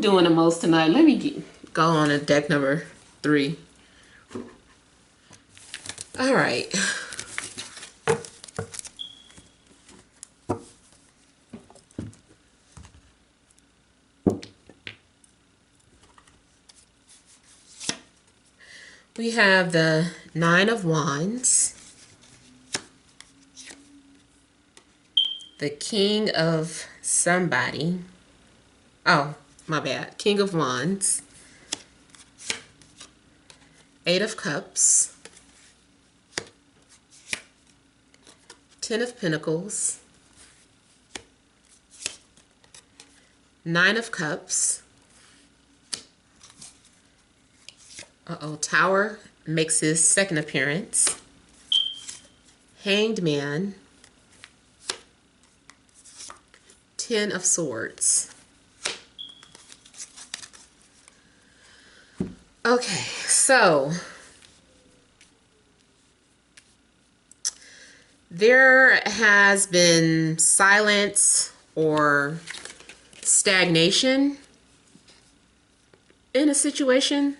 doing the most tonight. Let me go on to deck number 3. All right. We have the 9 of Wands, the King of somebody. Oh, my bad. King of Wands, 8 of Cups, 10 of Pentacles, 9 of Cups. Tower makes his second appearance. Hanged Man, 10 of Swords. Okay, so there has been silence or stagnation in a situation.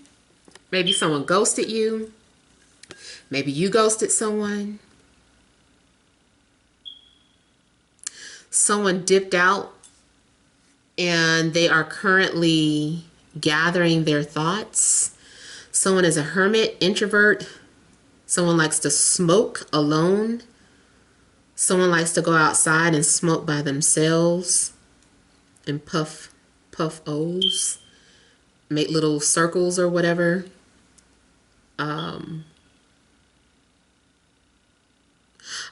Maybe someone ghosted you. Maybe you ghosted someone. Someone dipped out and they are currently gathering their thoughts. Someone is a hermit, introvert. Someone likes to smoke alone. Someone likes to go outside and smoke by themselves and puff O's, make little circles or whatever.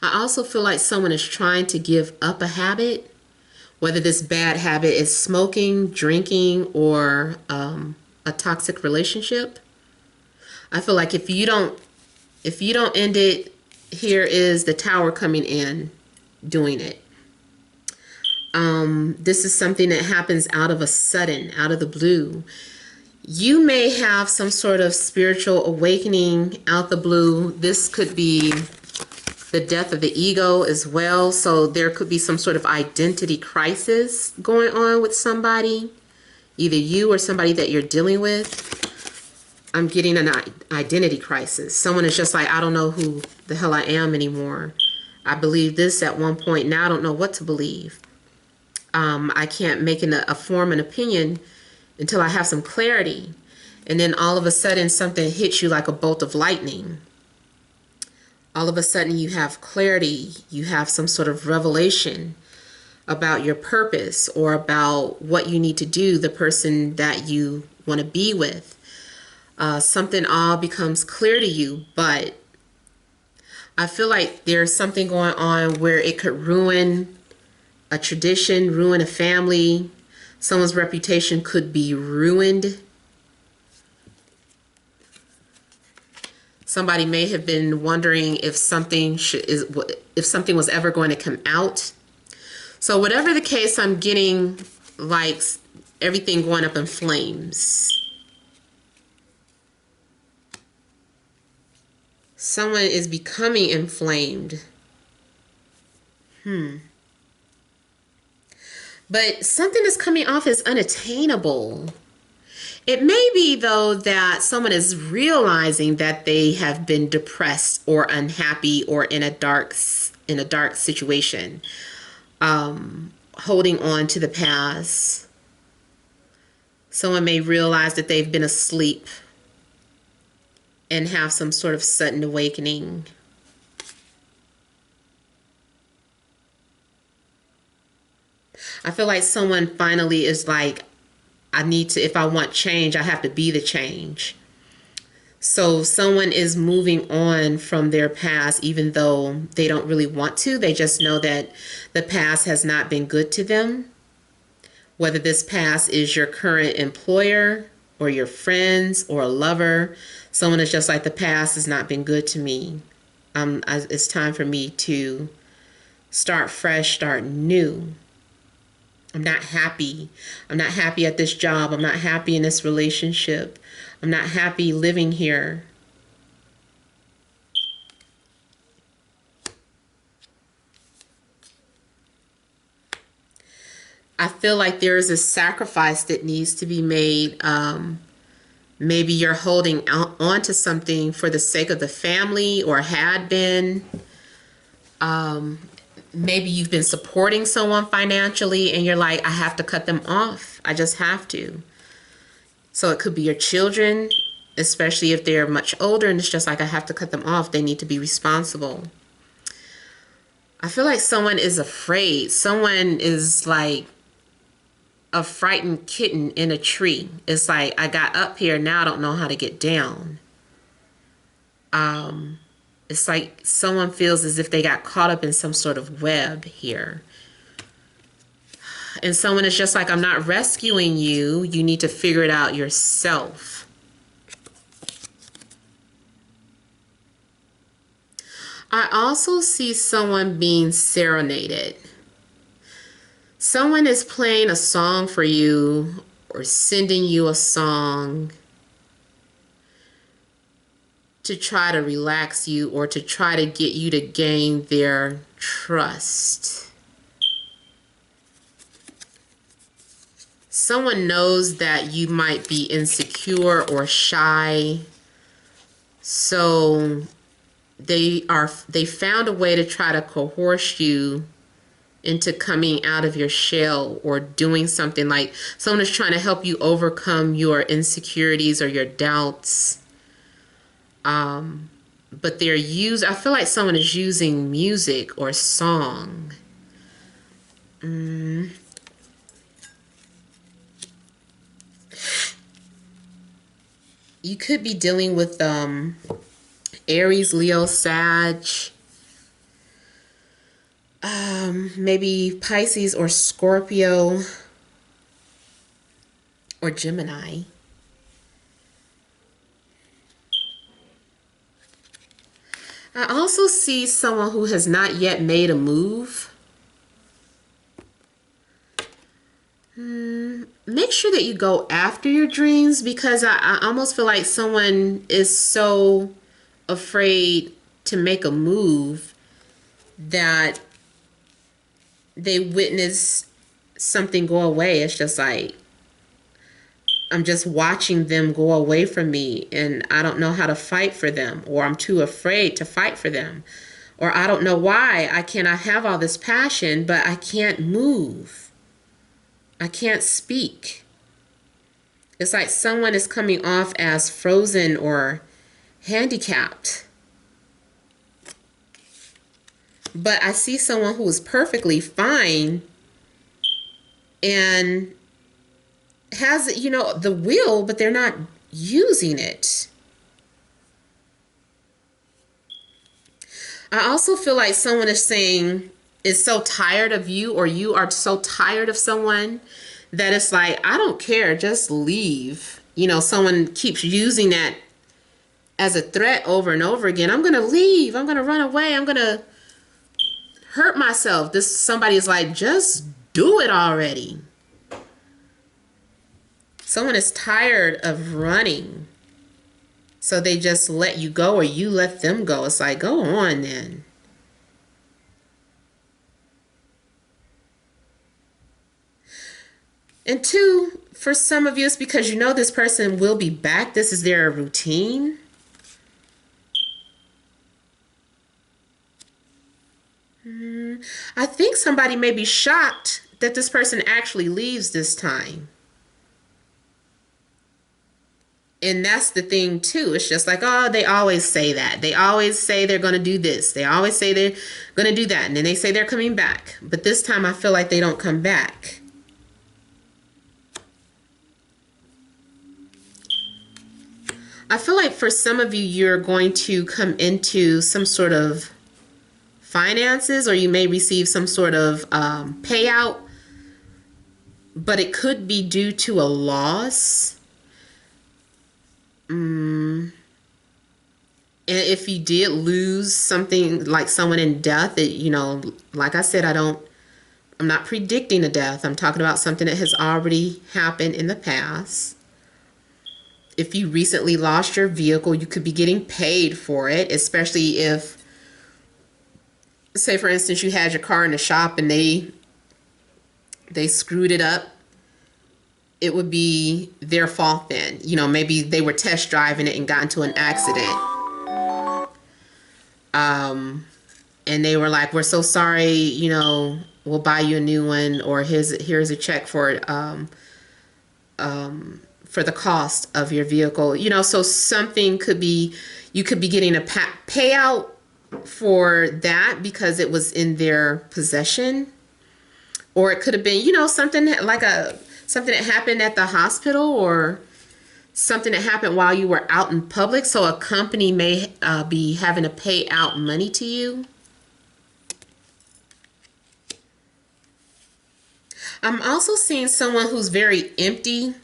I also feel like someone is trying to give up a habit, whether this bad habit is smoking, drinking, or a toxic relationship. I feel like if you don't end it, here is the Tower coming in doing it. This is something that happens out of a sudden, out of the blue. You may have some sort of spiritual awakening out the blue. This could be the death of the ego as well. So there could be some sort of identity crisis going on with somebody, either you or somebody that you're dealing with. I'm getting an identity crisis. Someone is just like, I don't know who the hell I am anymore. I believed this at one point. Now I don't know what to believe. I can't make a form an opinion until I have some clarity. And then all of a sudden something hits you like a bolt of lightning. All of a sudden you have clarity. You have some sort of revelation about your purpose or about what you need to do, the person that you want to be with. Something all becomes clear to you, but I feel like there's something going on where it could ruin a tradition, ruin a family. Someone's reputation could be ruined. Somebody may have been wondering if something was ever going to come out. So whatever the case, I'm getting like everything going up in flames. Someone is becoming inflamed. But something is coming off as unattainable. It may be, though, that someone is realizing that they have been depressed or unhappy or in a dark situation, holding on to the past. Someone may realize that they've been asleep and have some sort of sudden awakening. I feel like someone finally is like, if I want change, I have to be the change. So someone is moving on from their past, even though they don't really want to. They just know that the past has not been good to them. Whether this past is your current employer or your friends or a lover, someone is just like, the past has not been good to me. It's time for me to start fresh, start new. I'm not happy. I'm not happy at this job. I'm not happy in this relationship. I'm not happy living here. I feel like there is a sacrifice that needs to be made. Maybe you're holding on to something for the sake of the family, or had been. Maybe you've been supporting someone financially and you're like, I have to cut them off. I just have to. So it could be your children, especially if they're much older, and it's just like, I have to cut them off. They need to be responsible. I feel like someone is afraid. Someone is like a frightened kitten in a tree. It's like, I got up here, now I don't know how to get down. It's like someone feels as if they got caught up in some sort of web here. And someone is just like, I'm not rescuing you. You need to figure it out yourself. I also see someone being serenaded. Someone is playing a song for you or sending you a song to try to relax you or to try to get you to gain their trust. Someone knows that you might be insecure or shy, so they found a way to try to coerce you into coming out of your shell or doing something. Like someone is trying to help you overcome your insecurities or your doubts. But I feel like someone is using music or song. You could be dealing with Aries, Leo, Sag, maybe Pisces or Scorpio or Gemini. I also see someone who has not yet made a move. Make sure that you go after your dreams, because I almost feel like someone is so afraid to make a move that they witness something go away. It's just like, I'm just watching them go away from me and I don't know how to fight for them, or I'm too afraid to fight for them, or I don't know why I have all this passion, but I can't move. I can't speak. It's like someone is coming off as frozen or handicapped. But I see someone who is perfectly fine and has, the will, but they're not using it. I also feel like someone is saying is so tired of you, or you are so tired of someone that it's like, I don't care, just leave. Someone keeps using that as a threat over and over again. I'm going to leave. I'm going to run away. I'm going to hurt myself. Somebody is like, just do it already. Someone is tired of running, so they just let you go, or you let them go. It's like, go on then. And two, for some of you, it's because this person will be back. This is their routine. I think somebody may be shocked that this person actually leaves this time. And that's the thing too. It's just like, oh, they always say that. They always say they're going to do this. They always say they're going to do that. And then they say they're coming back. But this time I feel like they don't come back. I feel like for some of you, you're going to come into some sort of finances, or you may receive some sort of payout, but it could be due to a loss. And if you did lose something, like someone in death, like I said, I'm not predicting a death. I'm talking about something that has already happened in the past. If you recently lost your vehicle, you could be getting paid for it, especially if, say for instance, you had your car in the shop and they they screwed it up, it would be their fault then. You know, maybe they were test driving it and got into an accident. And they were like, we're so sorry, you know, we'll buy you a new one, or here's a check for the cost of your vehicle. You know, so something could be, you could be getting a payout for that because it was in their possession. Or it could have been, you know, something like something that happened at the hospital, or something that happened while you were out in public. So a company may be having to pay out money to you. I'm also seeing someone who's very empty,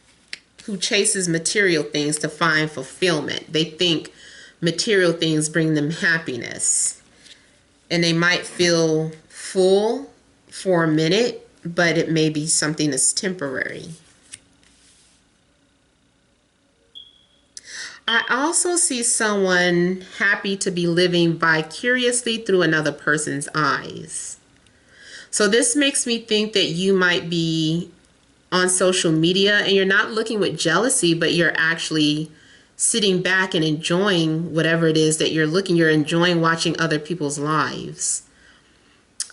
who chases material things to find fulfillment. They think material things bring them happiness. And they might feel full for a minute, but it may be something that's temporary. I also see someone happy to be living vicariously through another person's eyes. So this makes me think that you might be on social media and you're not looking with jealousy, but you're actually sitting back and enjoying whatever it is that you're looking. You're enjoying watching other people's lives.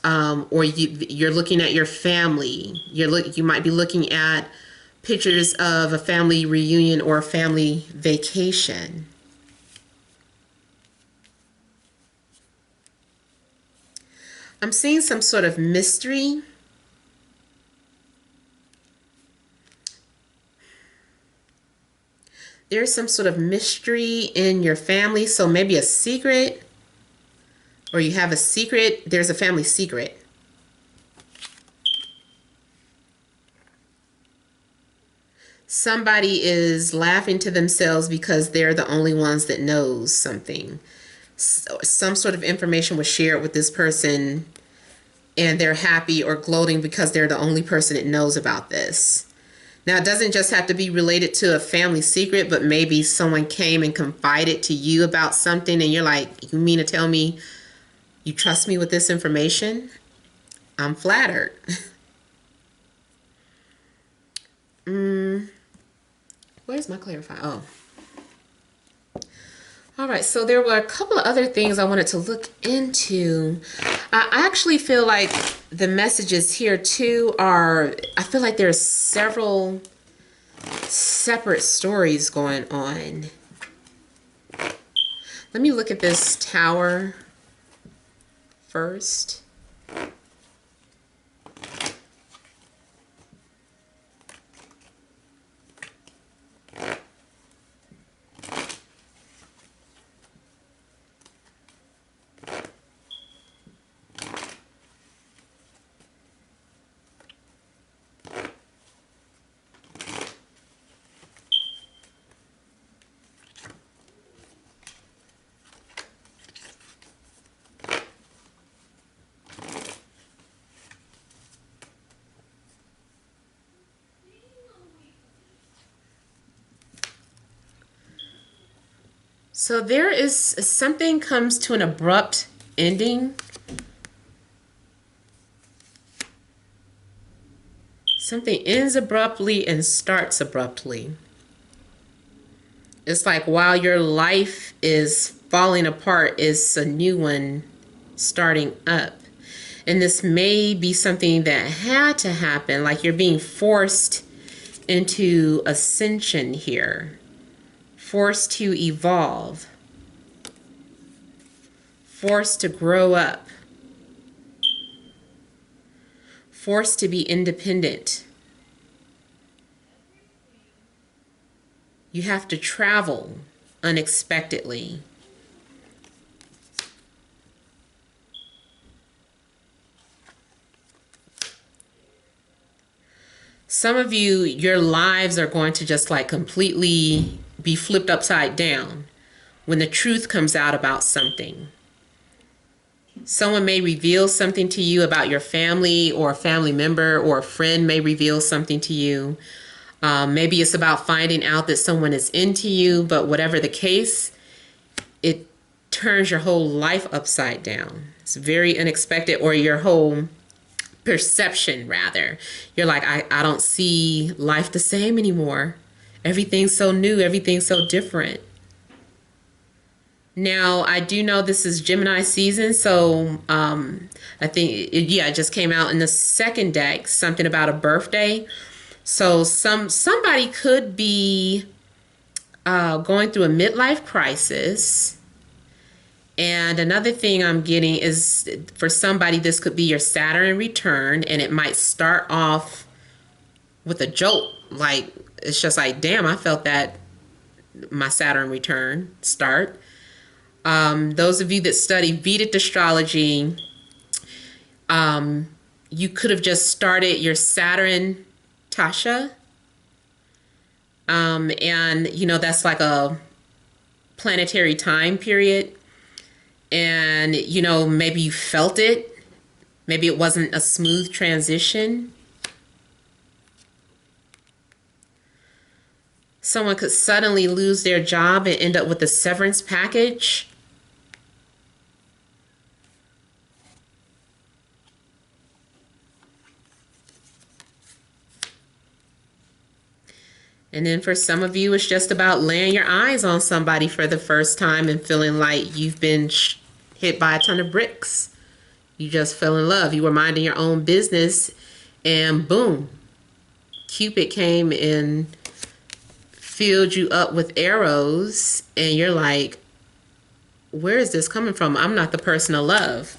Or you're looking at your family. You might be looking at pictures of a family reunion or a family vacation. I'm seeing some sort of mystery. There's some sort of mystery in your family. So maybe a secret, or you have a secret. There's a family secret. Somebody is laughing to themselves because they're the only ones that knows something. So some sort of information was shared with this person and they're happy or gloating because they're the only person that knows about this. Now, it doesn't just have to be related to a family secret, but maybe someone came and confided to you about something and you're like, you mean to tell me you trust me with this information? I'm flattered. Where's my clarifier? Oh. All right, so there were a couple of other things I wanted to look into. I actually feel like the messages here too I feel like there's several separate stories going on. Let me look at this tower first. So there is something comes to an abrupt ending. Something ends abruptly and starts abruptly. It's like while your life is falling apart, is a new one starting up. And this may be something that had to happen, like you're being forced into ascension here. Forced to evolve, forced to grow up, forced to be independent. You have to travel unexpectedly. Some of you, your lives are going to just like completely be flipped upside down when the truth comes out about something. Someone may reveal something to you about your family, or a family member or a friend may reveal something to you. Maybe it's about finding out that someone is into you, but whatever the case, it turns your whole life upside down. It's very unexpected, or your whole perception rather. You're like, I don't see life the same anymore. Everything's so new, everything's so different. Now, I do know this is Gemini season, so I think, yeah, it just came out in the second deck, something about a birthday. So somebody could be going through a midlife crisis. And another thing I'm getting is for somebody, this could be your Saturn return, and it might start off with a jolt. Like, it's just like, damn, I felt that my Saturn return start. Those of you that study Vedic astrology, you could have just started your Saturn Tasha. And, you know, that's like a planetary time period. And, you know, maybe you felt it. Maybe it wasn't a smooth transition. Someone could suddenly lose their job and end up with a severance package. And then for some of you, it's just about laying your eyes on somebody for the first time and feeling like you've been hit by a ton of bricks. You just fell in love. You were minding your own business and boom, Cupid came and filled you up with arrows and you're like, where is this coming from? I'm not the person to love.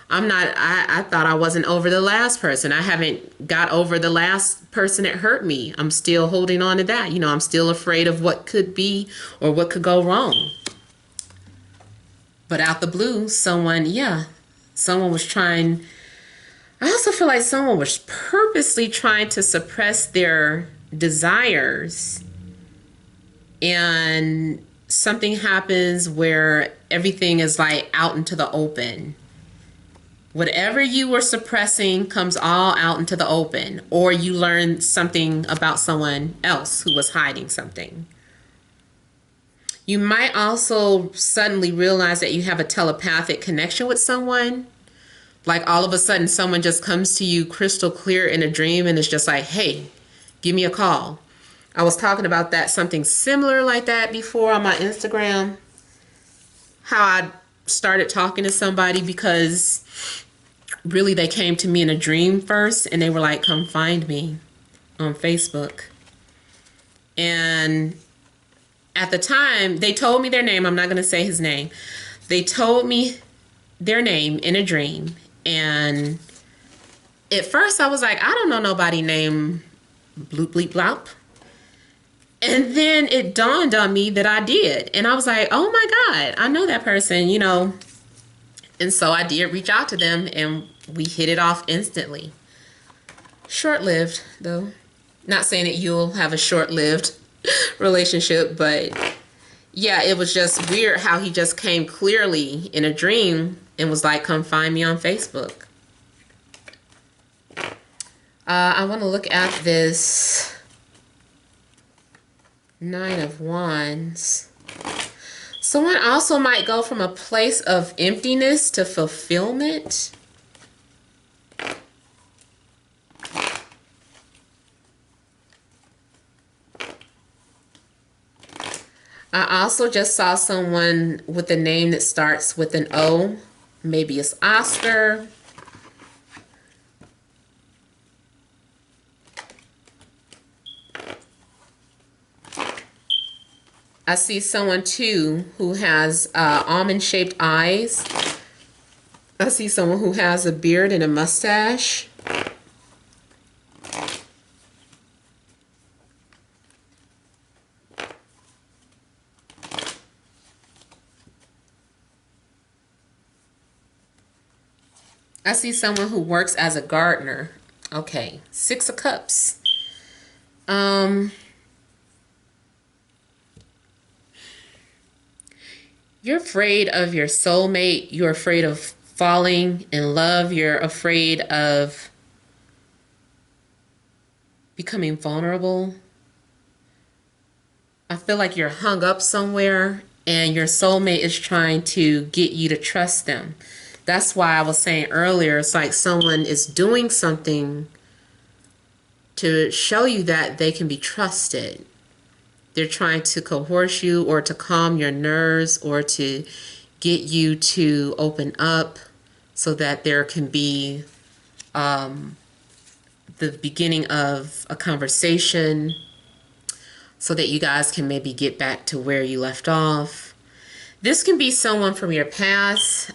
I thought I wasn't over the last person. I haven't got over the last person that hurt me. I'm still holding on to that. You know, I'm still afraid of what could be or what could go wrong. But out the blue, someone was trying. I also feel like someone was purposely trying to suppress their desires. And something happens where everything is like out into the open. Whatever you were suppressing comes all out into the open, or you learn something about someone else who was hiding something. You might also suddenly realize that you have a telepathic connection with someone. Like all of a sudden someone just comes to you crystal clear in a dream and it's just like, hey, give me a call. I was talking about that, something similar like that before on my Instagram. How I started talking to somebody because really they came to me in a dream first and they were like, come find me on Facebook. And at the time they told me their name. I'm not going to say his name. They told me their name in a dream. And at first I was like, I don't know nobody named Bloop Bleep Blop. And then it dawned on me that I did. And I was like, oh my God, I know that person, you know. And so I did reach out to them and we hit it off instantly. Short-lived, though. Not saying that you'll have a short-lived relationship, but yeah, it was just weird how he just came clearly in a dream and was like, come find me on Facebook. I want to look at this Nine of Wands. Someone also might go from a place of emptiness to fulfillment. I also just saw someone with a name that starts with an O. Maybe it's Oscar. I see someone too who has almond-shaped eyes. I see someone who has a beard and a mustache. I see someone who works as a gardener. Okay, Six of Cups. You're afraid of your soulmate. You're afraid of falling in love. You're afraid of becoming vulnerable. I feel like you're hung up somewhere and your soulmate is trying to get you to trust them. That's why I was saying earlier, it's like someone is doing something to show you that they can be trusted. They're trying to coerce you or to calm your nerves or to get you to open up so that there can be the beginning of a conversation so that you guys can maybe get back to where you left off. This can be someone from your past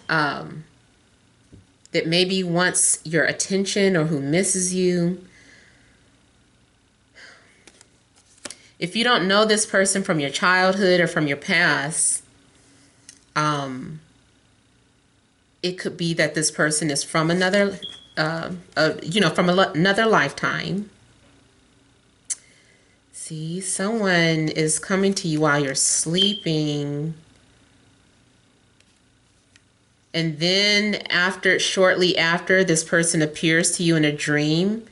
that maybe wants your attention or who misses you. If you don't know this person from your childhood or from your past, it could be that this person is from another, another lifetime. See, someone is coming to you while you're sleeping. And then shortly after, this person appears to you in a dream.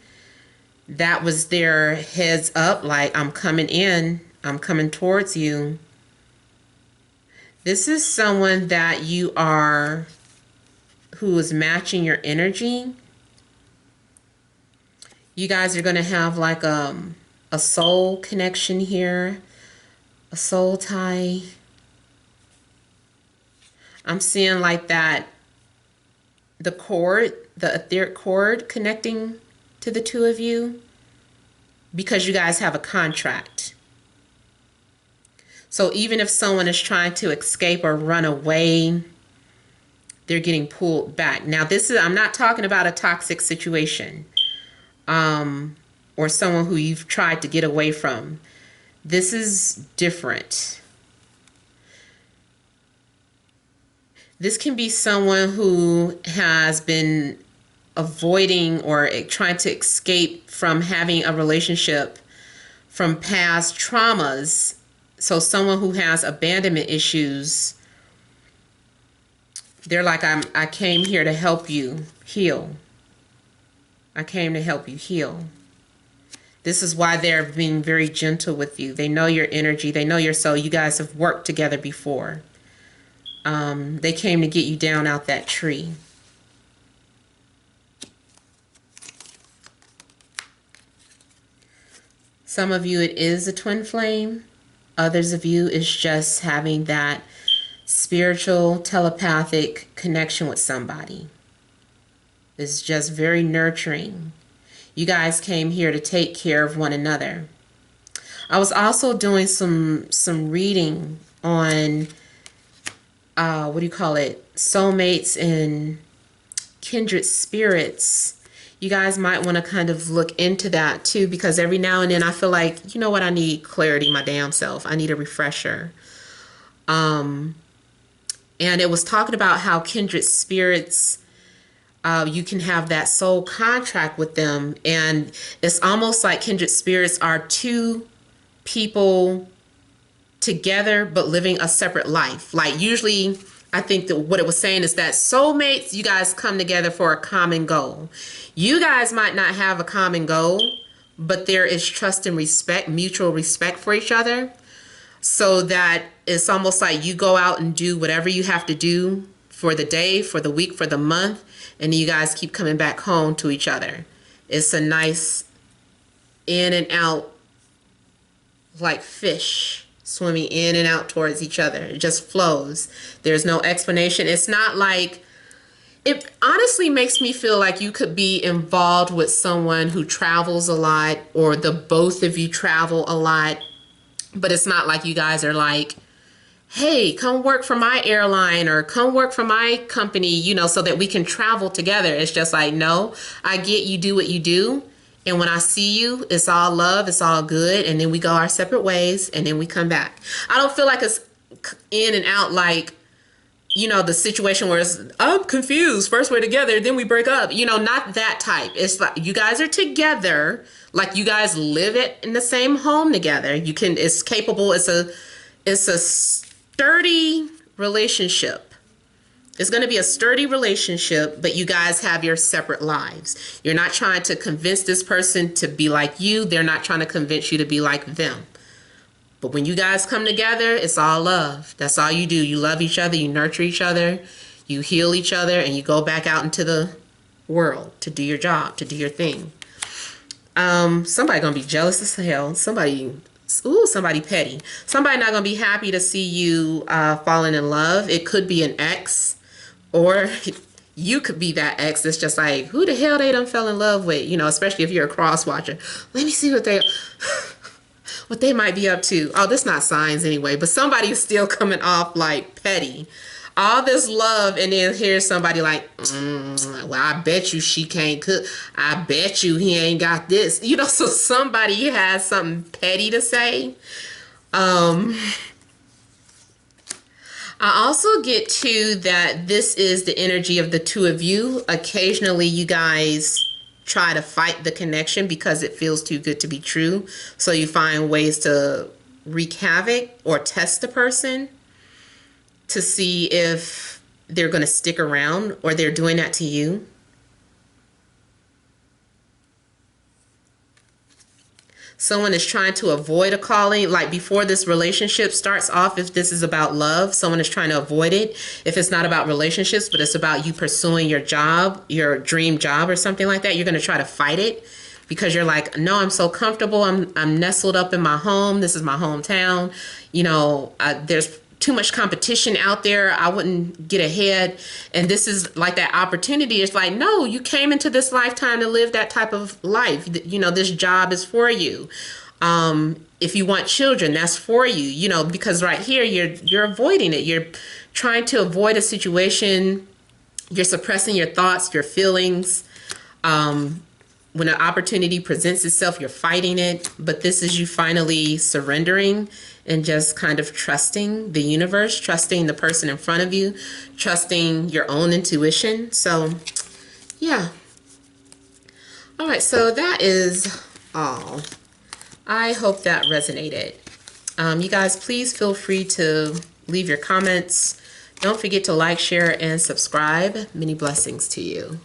That was their heads up, like, I'm coming in, I'm coming towards you. This is someone that who is matching your energy. You guys are going to have like a soul connection here, a soul tie. I'm seeing like that, the etheric cord connecting to the two of you, because you guys have a contract. So even if someone is trying to escape or run away, they're getting pulled back. Now I'm not talking about a toxic situation, or someone who you've tried to get away from. This is different. This can be someone who has been avoiding or trying to escape from having a relationship from past traumas. So someone who has abandonment issues, they're like, I came here to help you heal. I came to help you heal. This is why they're being very gentle with you. They know your energy. They know your soul. You guys have worked together before. They came to get you down out that tree. Some of you, it is a twin flame. Others of you, is just having that spiritual, telepathic connection with somebody. It's just very nurturing. You guys came here to take care of one another. I was also doing some reading on, soulmates and kindred spirits. You guys might want to kind of look into that too, because every now and then I feel like, you know what, I need clarity my damn self. I need a refresher. And it was talking about how kindred spirits, you can have that soul contract with them. And it's almost like kindred spirits are two people together, but living a separate life. Like usually, I think that what it was saying is that soulmates, you guys come together for a common goal. You guys might not have a common goal, but there is trust and respect, mutual respect for each other. So that it's almost like you go out and do whatever you have to do for the day, for the week, for the month, and you guys keep coming back home to each other. It's a nice in and out, like fish swimming in and out towards each other. It just flows. There's no explanation. It's not like, it honestly makes me feel like you could be involved with someone who travels a lot, or the both of you travel a lot, but it's not like you guys are like, hey, come work for my airline or come work for my company, so that we can travel together. It's just like, no, I get you do what you do. And when I see you, it's all love, it's all good. And then we go our separate ways and then we come back. I don't feel like it's in and out like, the situation where it's, I'm confused. First we're together, then we break up. Not that type. It's like you guys are together, like you guys live in the same home together. It's capable. It's a sturdy relationship. It's going to be a sturdy relationship, but you guys have your separate lives. You're not trying to convince this person to be like you. They're not trying to convince you to be like them. But when you guys come together, it's all love. That's all you do. You love each other. You nurture each other. You heal each other and you go back out into the world to do your job, to do your thing. Somebody gonna be jealous as hell. Somebody petty. Somebody not gonna be happy to see you falling in love. It could be an ex, or you could be that ex that's just like, who the hell they done fell in love with? You know, especially if you're a cross watcher. Let me see what they might be up to. Oh, this not signs anyway, but somebody is still coming off like petty. All this love, and then here's somebody like, well, I bet you she can't cook. I bet you he ain't got this. You know, so somebody has something petty to say. I also get to that this is the energy of the two of you. Occasionally, you guys try to fight the connection because it feels too good to be true. So you find ways to wreak havoc or test the person to see if they're going to stick around, or they're doing that to you. Someone is trying to avoid a calling, like before this relationship starts off. If this is about love, someone is trying to avoid it. If it's not about relationships, but it's about you pursuing your job, your dream job or something like that, you're going to try to fight it because you're like, no, I'm so comfortable. I'm nestled up in my home. This is my hometown. You know, there's too much competition out there. I wouldn't get ahead. And this is like that opportunity. It's like, no, you came into this lifetime to live that type of life. You know, this job is for you. If you want children, that's for you, you know, because right here, you're avoiding it. You're trying to avoid a situation. You're suppressing your thoughts, your feelings. When an opportunity presents itself, you're fighting it. But this is you finally surrendering and just kind of trusting the universe, trusting the person in front of you, trusting your own intuition. So, yeah. All right, so that is all. I hope that resonated. You guys, please feel free to leave your comments. Don't forget to like, share, and subscribe. Many blessings to you.